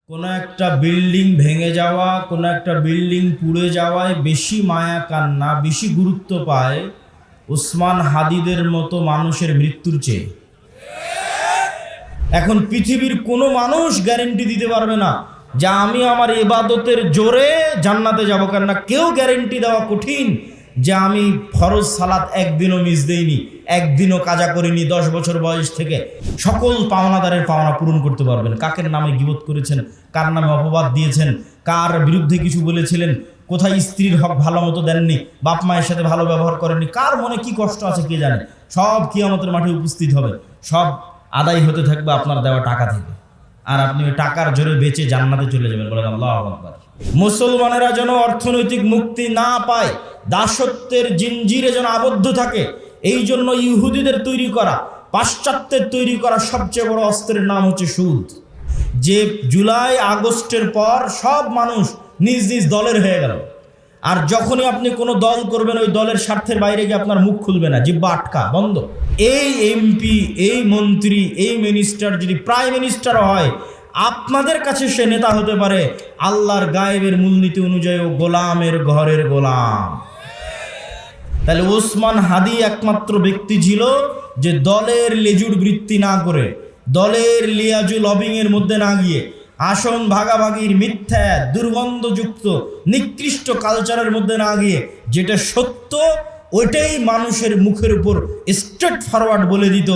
কোনো একটা বিল্ডিং ভেঙে যাওয়া, কোনো একটা বিল্ডিং পুড়ে যাওয়ায় বেশি মায়া কান্না, বেশি গুরুত্ব পায় উসমান হাদিদের মতো মানুষের মৃত্যুর চেয়ে। এখন পৃথিবীর কোনো মানুষ গ্যারেন্টি দিতে পারবে না যে আমি আমার ইবাদতের জোরে জান্নাতে যাব, কেননা কেউ গ্যারেন্টি দেওয়া কঠিন যে আমি ফরজ সালাত একদিনও মিস দেইনি, একদিনও কাজা করিনি 10 বছর বয়স থেকে। সকল পাওনাদারের পাওনা পূরণ করতে পারবেন। কাকের নামে গীবত করেছেন, কার নামে অপবাদ দিয়েছেন, কার বিরুদ্ধে কিছু বলেছিলেন, কোথায় স্ত্রীর হক ভালো মতো দেননি, বাপ মায়ের সাথে ভালো ব্যবহার করেননি, কার মনে কি কষ্ট আছে কে জানে, সব কিয়ামতের মাঠে উপস্থিত হবে। সব আদায় হতে থাকবে আপনার দেওয়া টাকা থেকে, আর আপনি ওই টাকার জোরে বেঁচে জান্নাতে চলে যাবেন। বলেন আল্লাহু আকবার। মুসলমানেরা যেন অর্থনৈতিক মুক্তি না পায়, দাসত্বের জিনজিরে যেন আবদ্ধ থাকে, এই জন্য ইহুদিদের তৈরি করা, পাশ্চাত্যের তৈরি করা সবচেয়ে বড় অস্ত্রের নাম হচ্ছে সুদ। যে জুলাই আগস্টের পর সব মানুষ নিজ নিজ দলের হয়ে গেল, আর যখনই আপনি কোনো দল করবেন ওই দলের স্বার্থের বাইরে গিয়ে আপনার মুখ খুলবে না, জিহ্বা আটকা বন্ধ। এই এমপি, এই মন্ত্রী, এই মিনিস্টার যদি প্রাইম মিনিস্টার হয়, আপনাদের কাছে সে নেতা হতে পারে, আল্লাহর গায়েবের মূলনীতি অনুযায়ী ও গোলামের ঘরের গোলাম। তাহলে ওসমান হাদি একমাত্র ব্যক্তি ছিল যে দলের লেজুর বৃত্তি না করে, দলের লিয়াজু লবিংয়ের মধ্যে না গিয়ে, আসন ভাগাভাগির মিথ্যা দুর্গন্ধযুক্ত নিকৃষ্ট কালচারের মধ্যে না গিয়ে, যেটা সত্য ওইটাই মানুষের মুখের উপর স্ট্রেট ফরওয়ার্ড বলে দিত।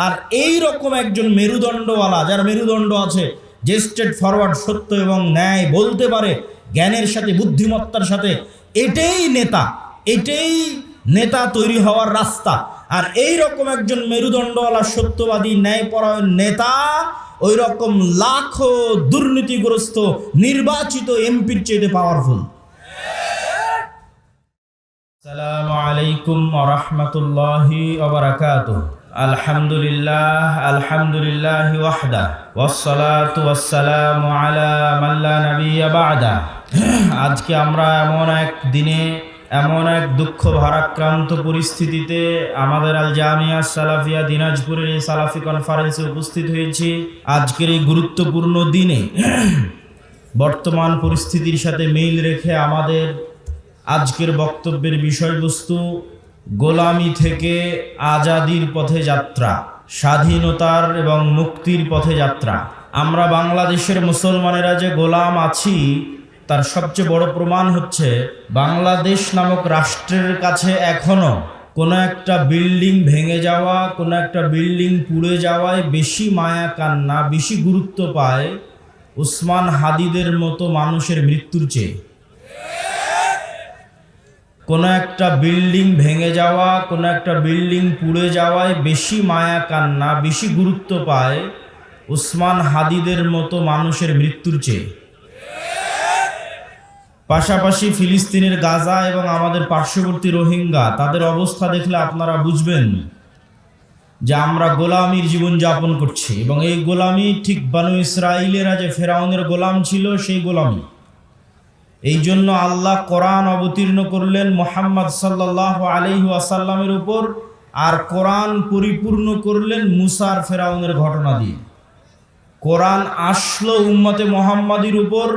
আর এই রকম একজন মেরুদণ্ডওয়ালা, যার মেরুদণ্ড আছে, যে স্ট্রেট ফরওয়ার্ড সত্য এবং ন্যায় বলতে পারে জ্ঞানের সাথে বুদ্ধিমত্তার সাথে, এটাই নেতা, এটাই নেতা তৈরি হওয়ার রাস্তা। আর এই রকম একজন মেরুদণ্ডওয়ালা সত্যবাদী ন্যায়পরায়ণ নেতা ওই রকম লাখো দুর্নীতিগ্রস্ত নির্বাচিত এমপির চেয়ে পাওয়ারফুল। আসসালামু আলাইকুম ওয়া রাহমাতুল্লাহি ওয়া বারাকাতুহু। আলহামদুলিল্লাহ, আলহামদুলিল্লাহি ওয়াহদা, ওয়াসসালাতু ওয়াসসালামু আলা মান লা নাবিয়্যা বা'দা। আজকে আমরা এমন এক দিনে, এমন এক দুঃখ ভারাক্রান্ত পরিস্থিতিতে আমাদের আল জামিয়া সালাফিয়া দিনাজপুরের এই সালাফি কনফারেন্সে উপস্থিত হয়েছি। আজকের এই গুরুত্বপূর্ণ দিনে বর্তমান পরিস্থিতির সাথে মিল রেখে আমাদের আজকের বক্তব্যের বিষয়বস্তু গোলামি থেকে আজাদির পথে যাত্রা, স্বাধীনতার এবং মুক্তির পথে যাত্রা। আমরা বাংলাদেশের মুসলমানেরা যে গোলাম আছি তার সবচেয়ে বড় প্রমাণ হচ্ছে বাংলাদেশ নামক রাষ্ট্রের কাছে এখনো কোনো একটা বিল্ডিং ভেঙে যাওয়া, কোনো একটা বিল্ডিং পুড়ে যাওয়ায় বেশি মায়া কান্না, বেশি গুরুত্ব পায় উসমান হাদিদের মতো মানুষের মৃত্যুর চেয়ে। কোনো একটা বিল্ডিং ভেঙে যাওয়া, কোনো একটা বিল্ডিং পুড়ে যাওয়ায় বেশি মায়া কান্না, বেশি গুরুত্ব পায় উসমান হাদিদের মতো মানুষের মৃত্যুর চেয়ে। পাশাপাশি ফিলিস্তিনের গাজা এবং আমাদের পার্শ্ববর্তী রোহিঙ্গা, তাদের অবস্থা দেখলে আপনারা বুঝবেন যে আমরা গোলামির জীবন যাপন করছি, এবং এই গোলামি ঠিক বানু ইসরাইলেরা যে ফেরাউনের গোলাম ছিল সেই গোলামি। এই জন্য আল্লাহ কোরআন অবতীর্ণ করলেন মুহাম্মদ সাল্লাল্লাহু আলাইহি ওয়াসাল্লামের উপর, আর কোরআন পরিপূর্ণ করলেন মুসার ফেরাউনের ঘটনা দিয়ে। কোরআন আসলো উম্মতে মুহাম্মাদির উপর,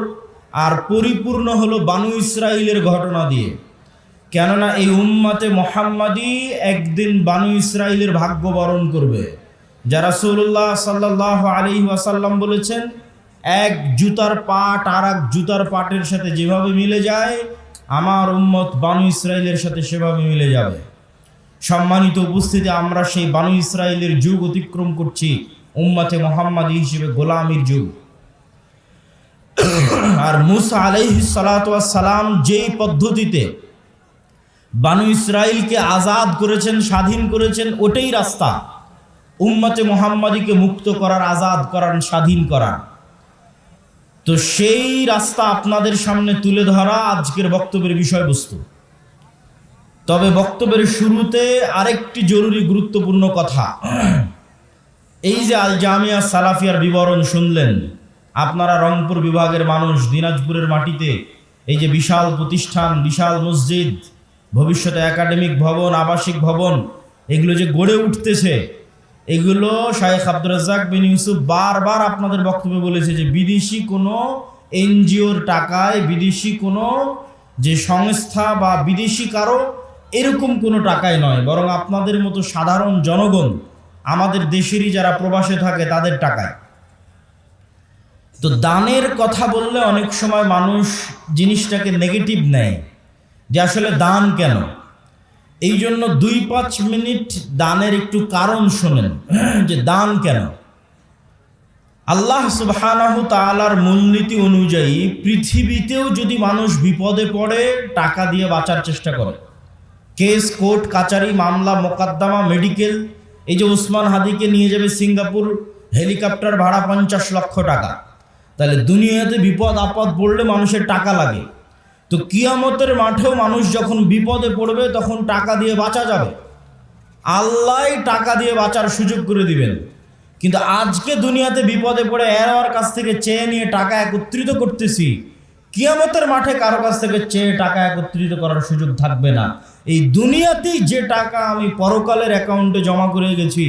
আর পরিপূর্ণ হলো বানু ইসরাইলের ঘটনা দিয়ে। কেননা এই উম্মতে মুহাম্মাদি একদিন বানু ইসরাইলের ভাগ্য বরণ করবে। যা রাসূলুল্লাহ সাল্লাল্লাহু আলাইহি ওয়াসাল্লাম বলেছেন, এক জুতার পাট আর এক জুতার পাটের সাথে যেভাবে মিলে যায়, আমার উম্মত বানু ইসরাইলের সাথে সেভাবে মিলে যাবে। সম্মানিত উপস্থিতি, আমরা সেই বানু ইসরাইলের যুগ অতিক্রম করছি, উম্মতে মুহাম্মাদি হিসেবে গোলামির যুগ। আর মুসা আলাইহিস সালাতু ওয়াস সালাম যেই পদ্ধতিতে বানু ইসরাইলকে আজাদ করেছেন, স্বাধীন করেছেন, ওটাই রাস্তা উম্মতে মুহাম্মাদিকে মুক্ত করার, আজাদ করার, স্বাধীন করার। তো সেই রাস্তা আপনাদের সামনে তুলে ধরা আজকের বক্তব্যের বিষয়বস্তু। তবে বক্তব্যের শুরুতে আরেকটি জরুরি গুরুত্বপূর্ণ কথা। এই যে আল জামিয়া সালাফিয়ার বিবরণ শুনলেন, আপনারা রংপুর বিভাগের মানুষ, দিনাজপুরের মাটিতে এই যে বিশাল প্রতিষ্ঠান, বিশাল মসজিদ, ভবিষ্যতে একাডেমিক ভবন, আবাসিক ভবন, এগুলো যে গড়ে উঠতেছে, এগুলো শাইখ আব্দুর রাজ্জাক বিন ইউসুফ বারবার আপনাদের বক্তব্যে বলেছে যে বিদেশি কোনো এনজিওর টাকায়, বিদেশি কোনো যে সংস্থা বা বিদেশি কারো এরকম কোনো টাকায় নয়, বরং আপনাদের মতো সাধারণ জনগণ, আমাদের দেশেরই যারা প্রবাসে থাকে তাদের টাকায়। তো দানের কথা বললে অনেক সময় মানুষ জিনিসটাকে নেগেটিভ নেয় যে আসলে দান কেন। এই জন্য 2-5 মিনিট দানের একটু কারণ শোনেন যে দান কেন। আল্লাহ সুবহানাহু তাআলার মূলনীতি অনুযায়ী পৃথিবীতেও যদি মানুষ বিপদে পড়ে টাকা দিয়ে বাঁচার চেষ্টা করে, কেস, কোর্ট কাচারি, মামলা মোকদ্দমা, মেডিকেল, এই যে ওসমান হাদিকে নিয়ে যাবে সিঙ্গাপুর, হেলিকপ্টার ভাড়া 50 লক্ষ টাকা, তাহলে দুনিয়াতে বিপদ আপদ পড়লে মানুষের টাকা লাগে। তো কিয়ামতের মাঠেও মানুষ যখন বিপদে পড়বে তখন টাকা দিয়ে বাঁচা যাবে, আল্লাহ টাকা দিয়ে বাঁচার সুযোগ করে দিবেন। কিন্তু আজকে দুনিয়াতে বিপদে পড়ে এর কাছ থেকে চেয়ে নিয়ে টাকা একত্রিত করতেছি, কিয়ামতের মাঠে কারো কাছ থেকে চেয়ে টাকা একত্রিত করার সুযোগ থাকবে না। এই দুনিয়াতেই যে টাকা আমি পরকালের অ্যাকাউন্টে জমা করে গেছি,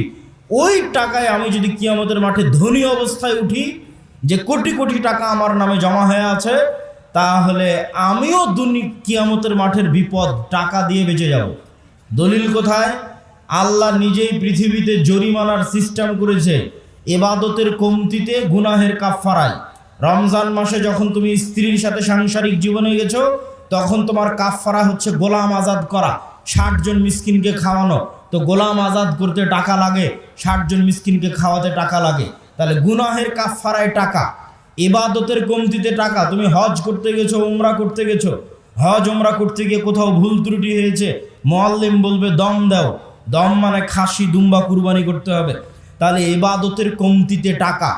ওই টাকায় আমি যদি কিয়ামতের মাঠে ধনী অবস্থায় উঠি, যে কোটি কোটি টাকা আমার নামে জমা হয়ে আছে, তাহলে আমিও কিয়ামতের মাঠের বিপদ টাকা দিয়ে বেঁচে যাব। দলিল কোথায়? আল্লাহ নিজেই পৃথিবীতে জরিমানার সিস্টেম করেছে ইবাদতের কমতিতে, গুনাহের কাফফারায়। রমজান মাসে যখন তুমি স্ত্রীর সাথে সাংসারিক জীবনে গেছো, তখন তোমার কাফফারা হচ্ছে গোলাম আজাদ করা, 60 জন মিসকিনকে খাওয়ানো। তো গোলাম আজাদ করতে টাকা লাগে, 60 জন মিসকিনকে খাওয়াতে টাকা লাগে। তাহলে গুনাহের কাফফারায় টাকা, ইবাদতের কমতিতে টাকা। তুমি হজ করতে গেছো, উমরা করতে গেছো, হজ উমরা করতে গিয়ে কোথাও ভুল ত্রুটি হয়েছে, মুআল্লিম বলবে দম দাও, দম মানে খাসি দুম্বা কুরবানি করতে হবে, তাহলে ইবাদতের কমতিতে টাকা।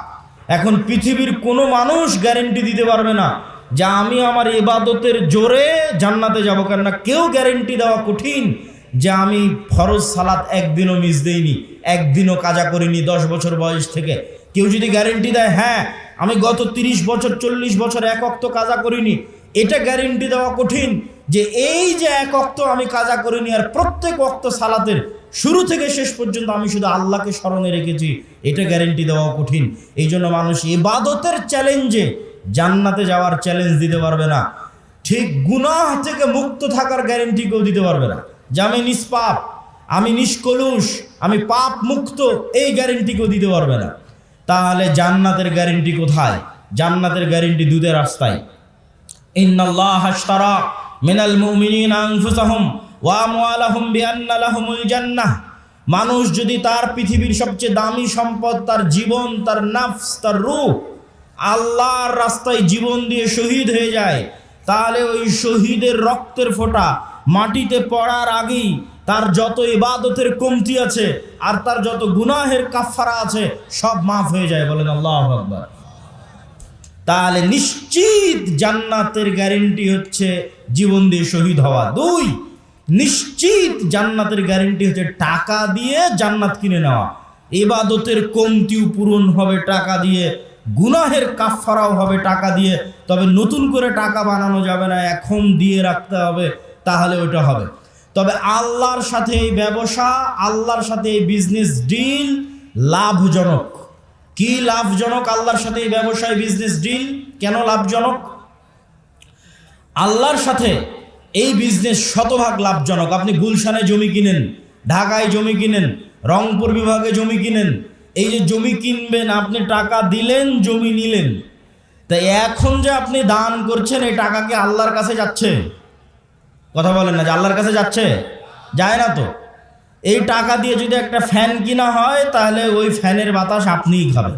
এখন পৃথিবীর কোনো মানুষ গ্যারেন্টি দিতে পারবে না যে আমি আমার ইবাদতের জোরে জান্নাতে যাব, কেননা কেউ গ্যারেন্টি দেওয়া কঠিন যে আমি ফরজ সালাত একদিনও মিস দেইনি, একদিনও কাজা করিনি 10 বছর বয়স থেকে। কেউ যদি গ্যারেন্টি দেয় হ্যাঁ আমি গত 30 বছর 40 বছর এক ওয়াক্ত কাজা করিনি, এটা গ্যারেন্টি দেওয়া কঠিন যে এই যে এক ওয়াক্ত আমি কাজা করিনি আর প্রত্যেক ওয়াক্ত সালাতের শুরু থেকে শেষ পর্যন্ত আমি শুধু আল্লাহকে স্মরণে রেখেছি, এটা গ্যারেন্টি দেওয়া কঠিন। এই জন্য মানুষ ইবাদতের চ্যালেঞ্জে জান্নাতে যাওয়ার চ্যালেঞ্জ দিতে পারবে না, ঠিক গুনাহ থেকে মুক্ত থাকার গ্যারেন্টি কেউ দিতে পারবে না যে আমি নিষ্পাপ, আমি নিষ্কলুষ, আমি পাপ মুক্ত, এই গ্যারেন্টি কেউ দিতে পারবে না। তাহলে জান্নাতের গ্যারেন্টি কোথায়? জান্নাতের গ্যারেন্টি দুধের রাস্তায়। ইন্নাল্লাহা আশতারা মিনাল মুমিনিনা আনফুসাহুম ওয়া আমওয়ালাহুম বিআন্না লাহুমুল জান্নাহ। মানুষ যদি তার পৃথিবীর সবচেয়ে দামি সম্পদ, তার জীবন, তার নাফস, তার রূহ, আল্লাহর রাস্তায় জীবন দিয়ে শহীদ হয়ে যায়, তাহলে ওই শহীদের রক্তের ফোঁটা মাটিতে পড়ার আগেই তার যত ইবাদতের কমতি আছে আর তার যত গুনাহের কাফফারা আছে সব মাফ হয়ে যায়। বলেন আল্লাহু আকবার। তাহলে নিশ্চিত জান্নাতের গ্যারেন্টি হচ্ছে জীবন দিয়ে শহীদ হওয়া। 2, নিশ্চিত জান্নাতের গ্যারেন্টি হচ্ছে টাকা দিয়ে জান্নাত কিনে নেওয়া। ইবাদতের কমতিও পূরণ হবে টাকা দিয়ে, গুনাহের কাফফারাও হবে টাকা দিয়ে। তবে নতুন করে টাকা বানানো যাবে না, এখন দিয়ে রাখতে হবে, তাহলে ওটা হবে। তবে আল্লাহর সাথে এই ব্যবসা, আল্লাহর সাথে এই বিজনেস ডিল লাভজনক। কি লাভজনক আল্লাহর সাথে এই ব্যবসায় বিজনেস ডিল? কেন লাভজনক? আল্লাহর সাথে এই বিজনেস শতভাগ লাভজনক। আপনি গুলশানে জমি কিনেন, ঢাকায় জমি কিনেন, রংপুর বিভাগে জমি কিনেন, এই যে জমি কিনবেন, আপনি টাকা দিলেন, জমি নিলেন, তাই এখন যে আপনি দান করছেন এই টাকা কি আল্লাহর কাছে যাচ্ছে? কথা বলেন না যে আল্লাহর কাছে যাচ্ছে? যায় না তো। এই টাকা দিয়ে যদি একটা ফ্যান কিনা হয় তাহলে ওই ফ্যানের বাতাস আপনিই খাবেন।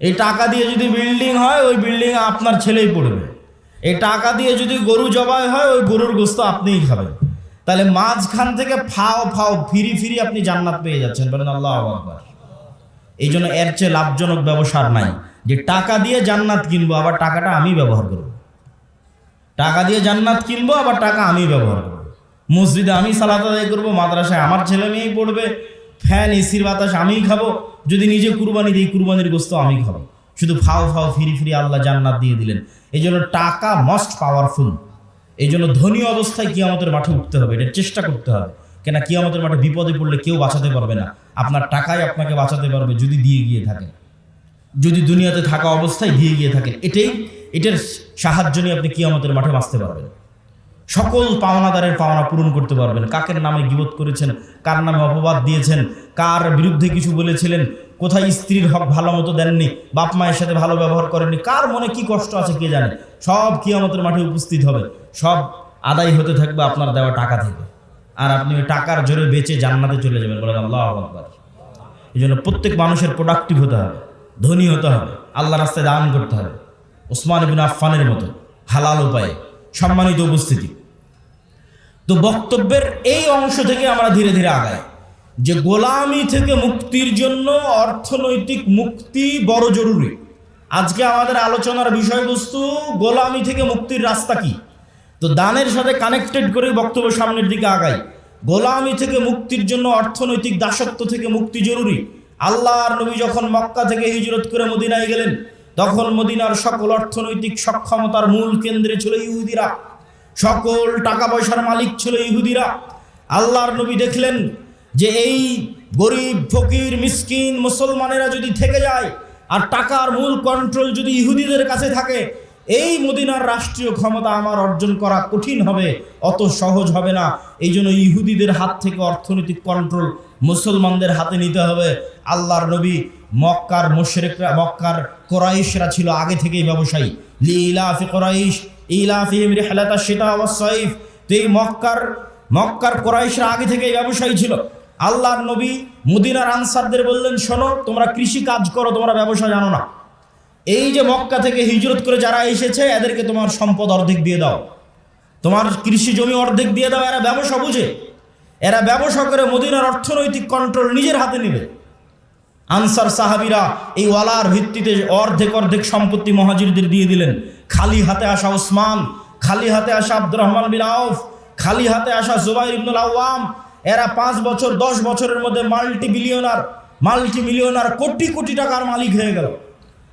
এই টাকা দিয়ে যদি বিল্ডিং হয় ওই বিল্ডিংয়ে আপনার ছেলেই পড়বে। এই টাকা দিয়ে যদি গরু জবাই হয় ওই গরুর গোস্ত আপনিই খাবেন। তাহলে মাঝখান থেকে ফাও ফাও ফিরি ফিরি আপনি জান্নাত পেয়ে যাচ্ছেন। বলেন আল্লাহু আকবার। এই জন্য এর চেয়ে লাভজনক ব্যবসা নাই যে টাকা দিয়ে জান্নাত কিনবো আবার টাকাটা আমি ব্যবহার করব। টাকা দিয়ে জান্নাত কিনবো আবার টাকা আমি ব্যবহার করব। মসজিদে আমি সালাত আদায় করবো, মাদ্রাসায় আমার ছেলে মেয়েই পড়বে, ফ্যান এসির বাতাস আমিই খাবো, যদি নিজে কুরবানি দিই কুরবানির গোস্ত আমি খাবো। শুধু ফাও ফাও ফিরি ফিরি আল্লাহ জান্নাত দিয়ে দিলেন। এই জন্য টাকা মোস্ট পাওয়ারফুল। এই জন্য ধনী অবস্থায় কিয়ামতের মাঠে উঠতে হবে, এটা চেষ্টা করতে হবে। কেন কিয়ামতের মাঠে বিপদে পড়লে কেউ বাঁচাতে পারবে না। আপনার টাকাই আপনাকে বাঁচাতে পারবে যদি দিয়ে গিয়ে থাকেন, যদি দুনিয়াতে থাকা অবস্থায় দিয়ে গিয়ে থাকেন। এটার সাহায্য নিয়ে আপনি কিয়ামতের মাঠে বাঁচতে পারবেন। সকল পাওনাদারের পাওনা পূরণ করতে পারবেন। কাকের নামে গীবত করেছেন, কার নামে অপবাদ দিয়েছেন, কার বিরুদ্ধে কিছু বলেছিলেন, কোথায় স্ত্রীর হক ভালো মতো দেননি, বাপ মায়ের সাথে ভালো ব্যবহার করেননি, কার মনে কি কষ্ট আছে কে জানে, সব কিয়ামতের মাঠে উপস্থিত হবে। সব আদায় হতে থাকবে আপনার দেওয়া টাকা থেকে, আর আপনি ওই টাকার জোরে বেচে জান্নাতে চলে যাবেন। বলেন আল্লাহু আকবার। এই জন্য প্রত্যেক মানুষের প্রোডাক্টিভ হতে হবে, ধনী হতে হবে, আল্লাহ রাস্তায় দান করতে হবে, ওসমান ইবনে আফফানের মতো হালাল উপায়ে। সম্মানিত উপস্থিতি, তো বক্তব্যের এই অংশ থেকে আমরা ধীরে ধীরে আগাই যে গোলামি থেকে মুক্তির জন্য অর্থনৈতিক মুক্তি বড় জরুরি। আজকে আমাদের আলোচনার বিষয়বস্তু গোলামি থেকে মুক্তির রাস্তা কি। তো দানের সাথে কানেক্টেড করে বক্তব্য সামনের দিকে আগাই। গোলামি থেকে মুক্তির জন্য অর্থনৈতিক দাসত্ব থেকে মুক্তি জরুরি। আল্লাহর নবী যখন মক্কা থেকে হিজরত করে মদিনায় গেলেন, তখন মদিনার সকল অর্থনৈতিক সক্ষমতার মূল কেন্দ্রে ছিল ইহুদিরা, সকল টাকা পয়সার মালিক ছিল ইহুদিরা। আল্লাহর নবী দেখলেন যে এই গরিব ফকির মিসকিন মুসলমানেরা যদি থেকে যায় আর টাকার মূল কন্ট্রোল যদি ইহুদিদের কাছে থাকে, এই মদিনার রাষ্ট্রীয় ক্ষমতা আমার অর্জন করা কঠিন হবে, অত সহজ হবে না। এই জন্য ইহুদিদের হাত থেকে অর্থনৈতিক কন্ট্রোল মুসলমানদের হাতে নিতে হবে। আল্লাহর নবী মক্কার মুশরিকরা, মক্কার কুরাইশরা ছিল আগে থেকেই ব্যবসায়ী। লিইলাফি কুরাইশ ইলাফিহিম রিহলাতাশ শিতা ওয়াস সাইফ। তো এই মক্কার কুরাইশরা আগে থেকেই ব্যবসায়ী ছিল। আল্লাহর নবী মদিনার আনসারদের বললেন, শোনো, তোমরা কৃষি কাজ করো, তোমরা ব্যবসা জানো না। এই যে মক্কা থেকে হিজরত করে যারা এসেছে, এদেরকে তোমার সম্পদ অর্ধেক দিয়ে দাও, তোমার কৃষি জমি অর্ধেক দিয়ে দাও। এরা ব্যবসা বুঝে, এরা ব্যবসা করে মদিনার অর্থনৈতিক কন্ট্রোল নিজের হাতে নেবে। আনসার সাহাবীরা এই ওয়ালার ভিত্তিতে অর্ধেক সম্পত্তি মুহাজিরদের দিয়ে দিলেন। খালি হাতে আসা ওসমান, খালি হাতে আসা আব্দুর রহমান বিন আউফ, খালি হাতে আসা জুবাইর ইবনুল আওয়াম, এরা 5 বছর 10 বছরের মধ্যে মাল্টি মিলিয়নার কোটি কোটি টাকার মালিক হয়ে গেল।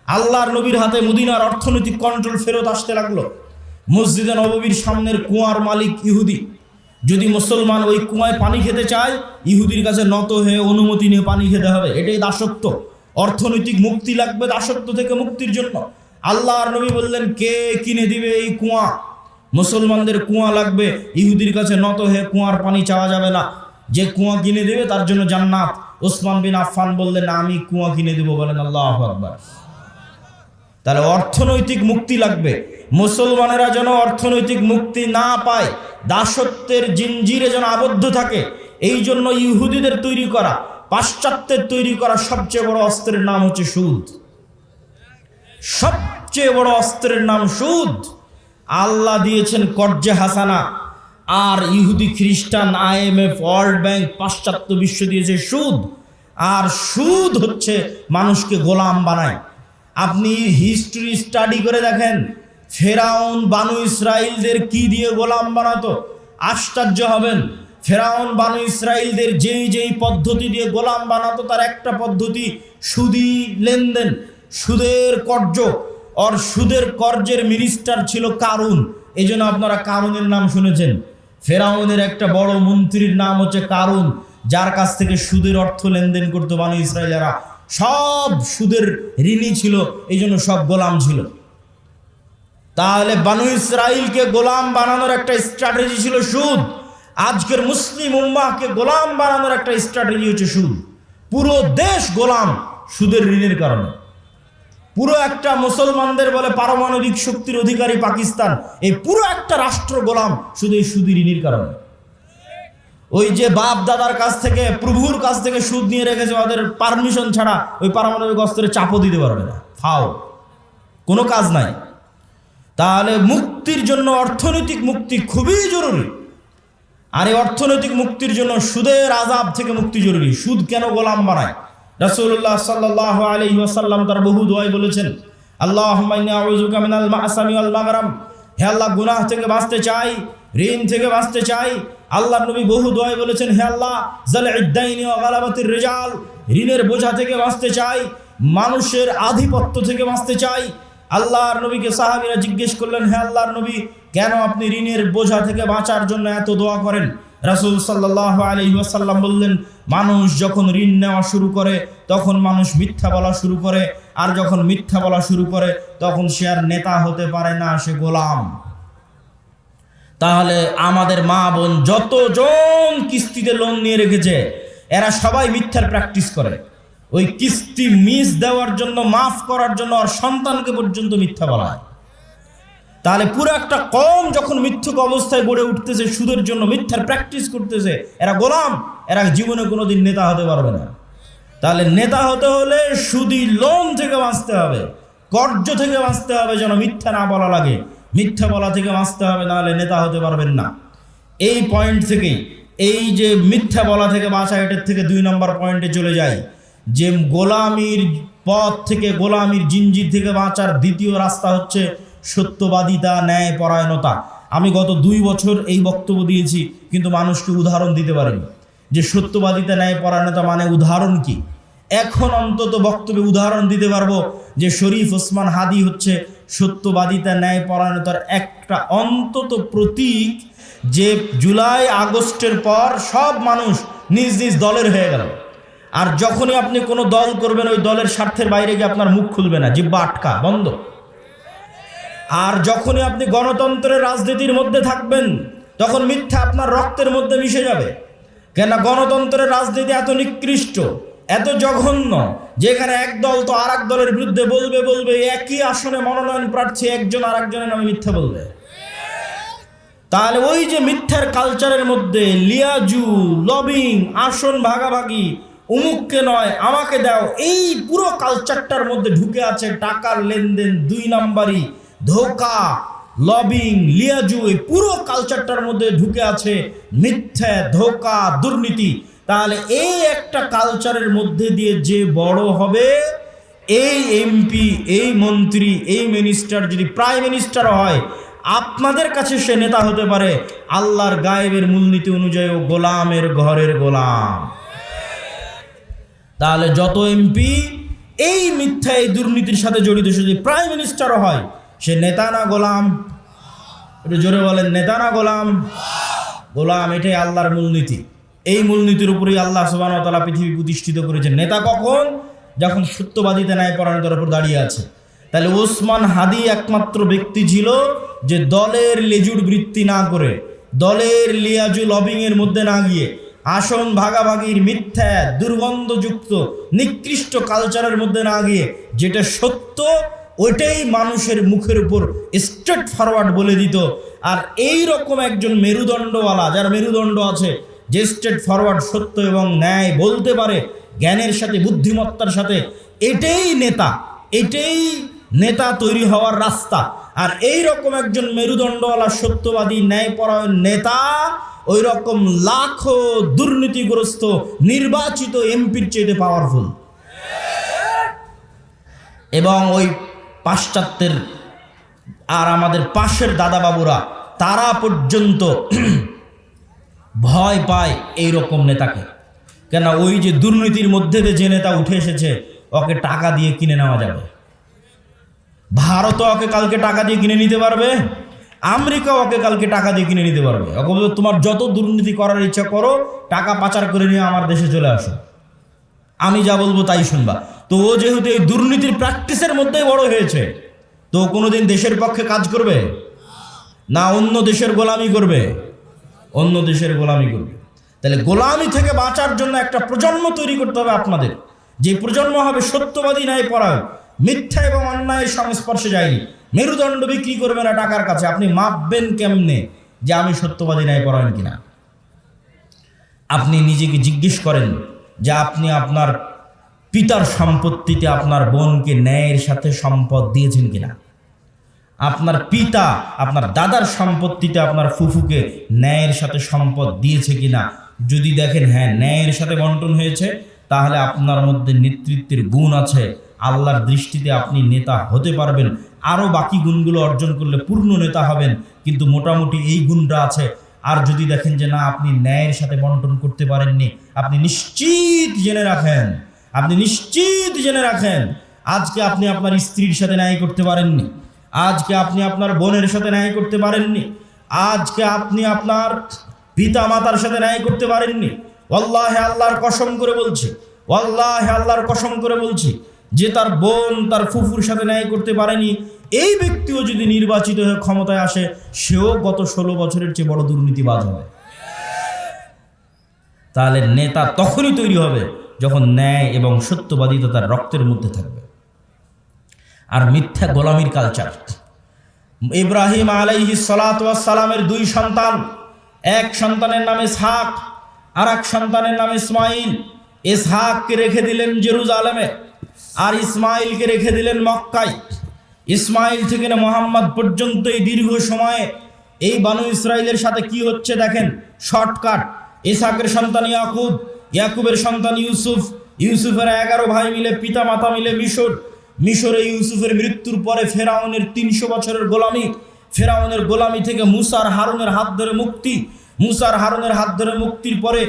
আল্লাহর নবীর হাতে মদিনার অর্থনৈতিক কন্ট্রোল ফেরত আসতে লাগলো। মসজিদে নববীর সামনের কুয়ার মালিক ইহুদি। যদি মুসলমান ওই কুয়ায় পানি খেতে চায়, ইহুদির কাছে নত হয়ে অনুমতি নিয়ে পানি খেতে হবে। এটাই দাসত্ব। অর্থনৈতিক মুক্তি লাগবে দাসত্ব থেকে মুক্তির জন্য। আল্লাহর নবী বললেন, কে কিনে দিবে এই কুয়া? মুসলমানদের কুয়া লাগবে, ইহুদির কাছে নত হয়ে কুয়ার পানি চাওয়া যাবে না। যে কুয়া কিনে দেবে তার জন্য জান্নাত। ওসমান বিন আফফান বললেন, আমি কুয়া কিনে দেবো। বলেন আল্লাহু আকবার। তাহলে অর্থনৈতিক মুক্তি লাগবে। মুসলমানেরা যেন অর্থনৈতিক মুক্তি না পায়, দাসত্বের জিনজিরে যেন আবদ্ধ থাকে, এই জন্য ইহুদিদের তৈরি করা, পাশ্চাত্যের তৈরি করা সবচেয়ে বড় অস্ত্রের নাম হচ্ছে সুদ। সবচেয়ে বড় অস্ত্রের নাম সুদ। আল্লাহ দিয়েছেন কর্জে হাসানা, আর ইহুদি খ্রিস্টান IMF ওয়ার্ল্ড ব্যাংক পাশ্চাত্য বিশ্ব দিয়েছে সুদ। আর সুদ হচ্ছে মানুষকে গোলাম বানায়। আপনি হিস্ট্রি স্টাডি করে দেখেন, ফেরাউন বানু ইসরাইলদের কি দিয়ে গোলাম বানাতো, আশ্চর্য হবেন। ফেরাউন বানু ইসরাইলদের যেই পদ্ধতি দিয়ে গোলাম বানাতো, তার একটা পদ্ধতি সুদি লেনদেন, সুদের কর্জ। আর সুদের কর্জের মিনিস্টার ছিল কারুন। এই জন্য আপনারা কারুনের নাম শুনেছেন। ফেরাউনের একটা বড় মন্ত্রীর নাম হচ্ছে কারুন, যার কাছ থেকে সুদের অর্থ লেনদেন করতো বানু ইসরাইলেরা। সব সুদের ঋণী ছিল, এই জন্য সব গোলাম ছিল। তাহলে বানু ইসরাইলকে গোলাম বানানোর একটা স্ট্র্যাটেজি ছিল সুদ। আজকের মুসলিম উম্মাহকে গোলাম বানানোর একটা স্ট্র্যাটেজি হচ্ছে সুদ। পুরো দেশ গোলাম সুদের ঋণের কারণে। পুরো একটা মুসলমানদের বলে পারমাণবিক শক্তির অধিকারী পাকিস্তান, এই পুরো একটা রাষ্ট্র গোলাম শুধু এই সুদি ঋণের কারণে। ওই যে বাপ দাদার কাছ থেকে, প্রভুর কাছ থেকে সুদ নিয়ে রেখেছে, ওদের পারমিশন ছাড়া ওই পারমাণবিক অস্ত্রে চাপও দিতে পারবে না, ফাও, কোনো কাজ নাই। তাহলে মুক্তির জন্য অর্থনৈতিক মুক্তি খুবই জরুরি। আর এই অর্থনৈতিক মুক্তির জন্য সুদের আযাব থেকে মুক্তি জরুরি। সুদ কেন গোলাম বানায়? রাসূলুল্লাহ সাল্লাল্লাহু আলাইহি ওয়াসাল্লাম তার বহু দোয়ায় বলেছেন, আল্লাহুম্মা ইন্নী আউযুবিকা মিনাল মা'সামি ওয়াল মাগরাম। হে আল্লাহ, গুনাহ থেকে বাঁচতে চাই, ঋণ থেকে বাঁচতে চাই। আল্লাহর নবী বহু দোয়ায় বলেছেন, হে আল্লাহ, যালঈদ দাইনি ওয়া গালাবাতির রিজাল, ঋণের বোঝা থেকে বাঁচতে চাই, মানুষের আধিপত্য থেকে বাঁচতে চাই। আল্লাহর নবীকে সাহাবীরা জিজ্ঞেস করলেন, হে আল্লাহর নবী, কেন আপনি ঋণের বোঝা থেকে বাঁচার জন্য এত দোয়া করেন? রাসূল সাল্লাল্লাহু আলাইহি ওয়াসাল্লাম বললেন, মানুষ যখন ঋণ নেওয়া শুরু করে তখন মানুষ মিথ্যা বলা শুরু করে, আর যখন মিথ্যা বলা শুরু করে তখন সে আর নেতা হতে পারে না, সে গোলাম। তাহলে আমাদের মা বোন যতজন কিস্তিতে লোন নিয়ে রেখেছে এরা সবাই মিথ্যার প্র্যাকটিস করে। ওই কিস্তি মিস দেওয়ার জন্য, মাফ করার জন্য আর সন্তানকে পর্যন্ত মিথ্যা বলা হয়। তাহলে পুরো একটা কম যখন মিথ্যুক অবস্থায় গড়ে উঠতেছে, সুদের জন্য মিথ্যার প্র্যাকটিস করতেছে, এরা গোলাম, এরা জীবনে কোনোদিন নেতা হতে পারবে না। তাহলে নেতা হতে হলে সুদি লোন থেকে বাঁচতে হবে, কর্জ থেকে বাঁচতে হবে, যেন মিথ্যা না বলা লাগে, মিথ্যা বলা থেকে বাঁচতে হবে, নাহলে নেতা হতে পারবেন না। এই পয়েন্ট থেকেই, এই যে মিথ্যা বলা থেকে বাঁচা, এটার থেকে 2 নম্বর পয়েন্টে চলে যায় যে গোলামির পথ থেকে, গোলামির জিঞ্জির থেকে বাঁচার দ্বিতীয় রাস্তা হচ্ছে সত্যবাদিতা, ন্যায় পরায়ণতা। আমি গত 2 বছর এই বক্তব্য দিয়েছি, কিন্তু মানুষকে উদাহরণ দিতে পারিনি যে সত্যবাদিতা, ন্যায় পরায়ণতা মানে উদাহরণ কি। এখন অন্তত বক্তব্যে উদাহরণ দিতে পারবো যে শরীফ ওসমান হাদি হচ্ছে সত্যবাদিতা, ন্যায় পরায়ণতার একটা অন্তত প্রতীক, যে জুলাই আগস্টের পর সব মানুষ নিজ নিজ দলের হয়ে গেল। আর যখনই আপনি কোনো দল করবেন, ওই দলের স্বার্থের বাইরে গিয়ে আপনার মুখ খুলবে না, জিহ্বা আটকা, বন্ধ। আর যখনই আপনি গণতন্ত্রের রাজনীতির মধ্যে থাকবেন, তখন মিথ্যা আপনার রক্তের মধ্যে মিশে যাবে। কেন গণতন্ত্রের রাজনীতি এত নিকৃষ্ট, এত জঘন্য, যেখানে এক দল তো আর এক দলের বিরুদ্ধে বলবে, একই আসনে মনোনয়ন প্রার্থী একজন আর একজনের নামে মিথ্যা বলবে। তাহলে ওই যে মিথ্যার কালচারের মধ্যে লিয়াজু, লবিং, আসন ভাগাভাগি, উমুককে নয় আমাকে দাও, এই পুরো কালচারটার মধ্যে ঢুকে আছে টাকার লেনদেন, 2 নাম্বারি, ধোঁকা, লবিং, লিয়াজু, এই পুরো কালচারটার মধ্যে ঢুকে আছে মিথ্যা, ধোঁকা, দুর্নীতি। তাহলে এই একটা কালচারের মধ্যে দিয়ে যে বড় হবে, এই এমপি, এই মন্ত্রী, এই মিনিস্টার যদি প্রাইম মিনিস্টার হয়, আপনাদের কাছে সে নেতা হতে পারে আল্লাহর গায়েবের মূলনীতি অনুযায়ী ও গোলামের ঘরের গোলাম। তাহলে যত এমপি এই মিথ্যা, এই দুর্নীতির সাথে জড়িত, যদি প্রাইম মিনিস্টারও হয়, সে নেতা না গোলাম? একটু জোরে বলেন, নেতা না গোলাম? গোলাম। এটাই আল্লাহর মূলনীতি। এই মূলনীতির উপরেই আল্লাহ সুবহানাহু ওয়া তাআলা পৃথিবী প্রতিষ্ঠিত করেছেন। নেতা কখন? যখন সত্যবাদিতা, ন্যায় পরায়ণতার উপর দাঁড়িয়ে আছে। তাহলে ওসমান হাদি একমাত্র ব্যক্তি ছিল যে দলের লেজুর বৃত্তি না করে, দলের লিয়াজু লবিংয়ের মধ্যে না গিয়ে, আসন ভাগাভাগির মিথ্যা, দুর্গন্ধযুক্ত, নিকৃষ্ট কালচারের মধ্যে না গিয়ে, যেটা সত্য ওইটাই মানুষের মুখের উপর স্ট্রেট ফরওয়ার্ড বলে দিত। আর এই রকম একজন মেরুদণ্ডওয়ালা, যার মেরুদণ্ড আছে, যে স্ট্রেট ফরওয়ার্ড সত্য এবং ন্যায় বলতে পারে জ্ঞানের সাথে, বুদ্ধিমত্তার সাথে, এটাই নেতা, এটাই নেতা তৈরি হওয়ার রাস্তা। আর এই রকম একজন মেরুদণ্ডওয়ালা, সত্যবাদী, ন্যায়পরায়ণ নেতা ওই রকম লাখো দুর্নীতিগ্রস্ত নির্বাচিত এমপির চেয়ে পাওয়ারফুল। এবং ওই পাশ্চাত্যের আর আমাদের পাশের দাদাবাবুরা, তারা পর্যন্ত ভয় পায় এই রকম নেতাকে। কেন? ওই যে দুর্নীতির মধ্যে যে নেতা উঠে এসেছে, ওকে টাকা দিয়ে কিনে নেওয়া যাবে। ভারতও ওকে কালকে টাকা দিয়ে কিনে নিতে পারবে, আমেরিকা ওকে কালকে টাকা দিয়ে কিনে নিতে পারবে। ওকে বলবে তোমার যত দুর্নীতি করার ইচ্ছা করো, টাকা পাচার করে নিয়ে আমার দেশে চলে আসো, আমি যা বলবো তাই শুনবা। তো ও যেহেতু এই দুর্নীতির প্র্যাকটিসের মধ্যেই বড় হয়েছে, তো কোনোদিন দেশের পক্ষে কাজ করবে না, অন্য দেশের গোলামি করবে, অন্য দেশের গোলামি করবে। তাহলে গোলামি থেকে বাঁচার জন্য একটা প্রজন্ম তৈরি করতে হবে আপনাদের, যে প্রজন্ম হবে সত্যবাদী, ন্যায়পরায়ণ, মিথ্যা এবং অন্যায়ের সংস্পর্শে যায়নি, মেরুদণ্ড বিক্রি করবে না টাকার কাছে। আপনি মাপবেন কেমনে যে আমি সত্যবাদী, ন্যায়পরায়ণ কিনা? আপনি নিজেকে জিজ্ঞেস করেন যে আপনি আপনার পিতার সম্পত্তিতে আপনার বোনকে ন্যায়ের সাথে সম্পদ দিয়েছেন কিনা? আপনার পিতা আপনার দাদার সম্পত্তিতে আপনার ফুফুকে ন্যায়ের সাথে সম্পদ দিয়েছে কিনা? যদি দেখেন হ্যাঁ, ন্যায়ের সাথে বন্টন হয়েছে, তাহলে আপনার মধ্যে নেতৃত্বের গুণ আছে, আল্লাহর দৃষ্টিতে আপনি নেতা হতে পারবেন। আরও বাকি গুণগুলো অর্জন করলে পূর্ণ নেতা হবেন, কিন্তু মোটামুটি এই গুণটা আছে। আর যদি দেখেন যে না, আপনি ন্যায়ের সাথে বন্টন করতে পারেননি, আপনি নিশ্চিত জেনে রাখেন, আপনি নিশ্চিত জেনে রাখেন, আজকে আপনি আপনার স্ত্রীর সাথে ন্যায় করতে পারেননি, আজকে আপনি আপনার বোনের সাথে ন্যায় করতে পারেননি, আজকে আপনি আপনার পিতা মাতার সাথে ন্যায় করতে পারেননি, ওয়াল্লাহি আল্লাহর কসম করে বলছি, ওয়াল্লাহি আল্লাহর কসম করে বলছি, যে তার বোন তার ফুফুর সাথে ন্যায় করতে পারেনি, এই ব্যক্তিও যদি নির্বাচিত হয়ে ক্ষমতায় আসে, সেও গত 16 বছরের চেয়ে বড় দুর্নীতিবাজ হবে। তাহলে নেতা তখনই তৈরি হবে যখন ন্যায় এবং সত্যবাদিতা তার রক্তের মধ্যে থাকবে। আর মিথ্যা গোলামির কালচার। ইব্রাহিম আলাইহিস সালাতু ওয়াস সালামের 2 সন্তান, এক সন্তানের নাম ইসহাক, আর এক সন্তানের নাম ইসমাইল। ইসহাককে রেখে দিলেন জেরুজালেমে, আর ইসমাইলকে রেখে দিলেন মক্কায়। ইসমাইল থেকে মুহাম্মদ পর্যন্ত এই দীর্ঘ সময়ে এই বানু ইসরাইলের সাথে কি হচ্ছে দেখেন, শর্টকাট। ইসহাকের সন্তান ইয়াকুব, ইয়াকুবের সন্তান ইউসুফ, ইউসুফের 11 ভাই মিলে পিতা মাতা মিলে মিশর। মিশরে ইউসুফের মৃত্যুর পরে ফেরাউনের 300 বছরের গোলামি, ফেরাউনের গোলামি থেকে মুসার হারুনের হাত ধরে মুক্তি, মুসার হারুনের হাত ধরে মুক্তির পরে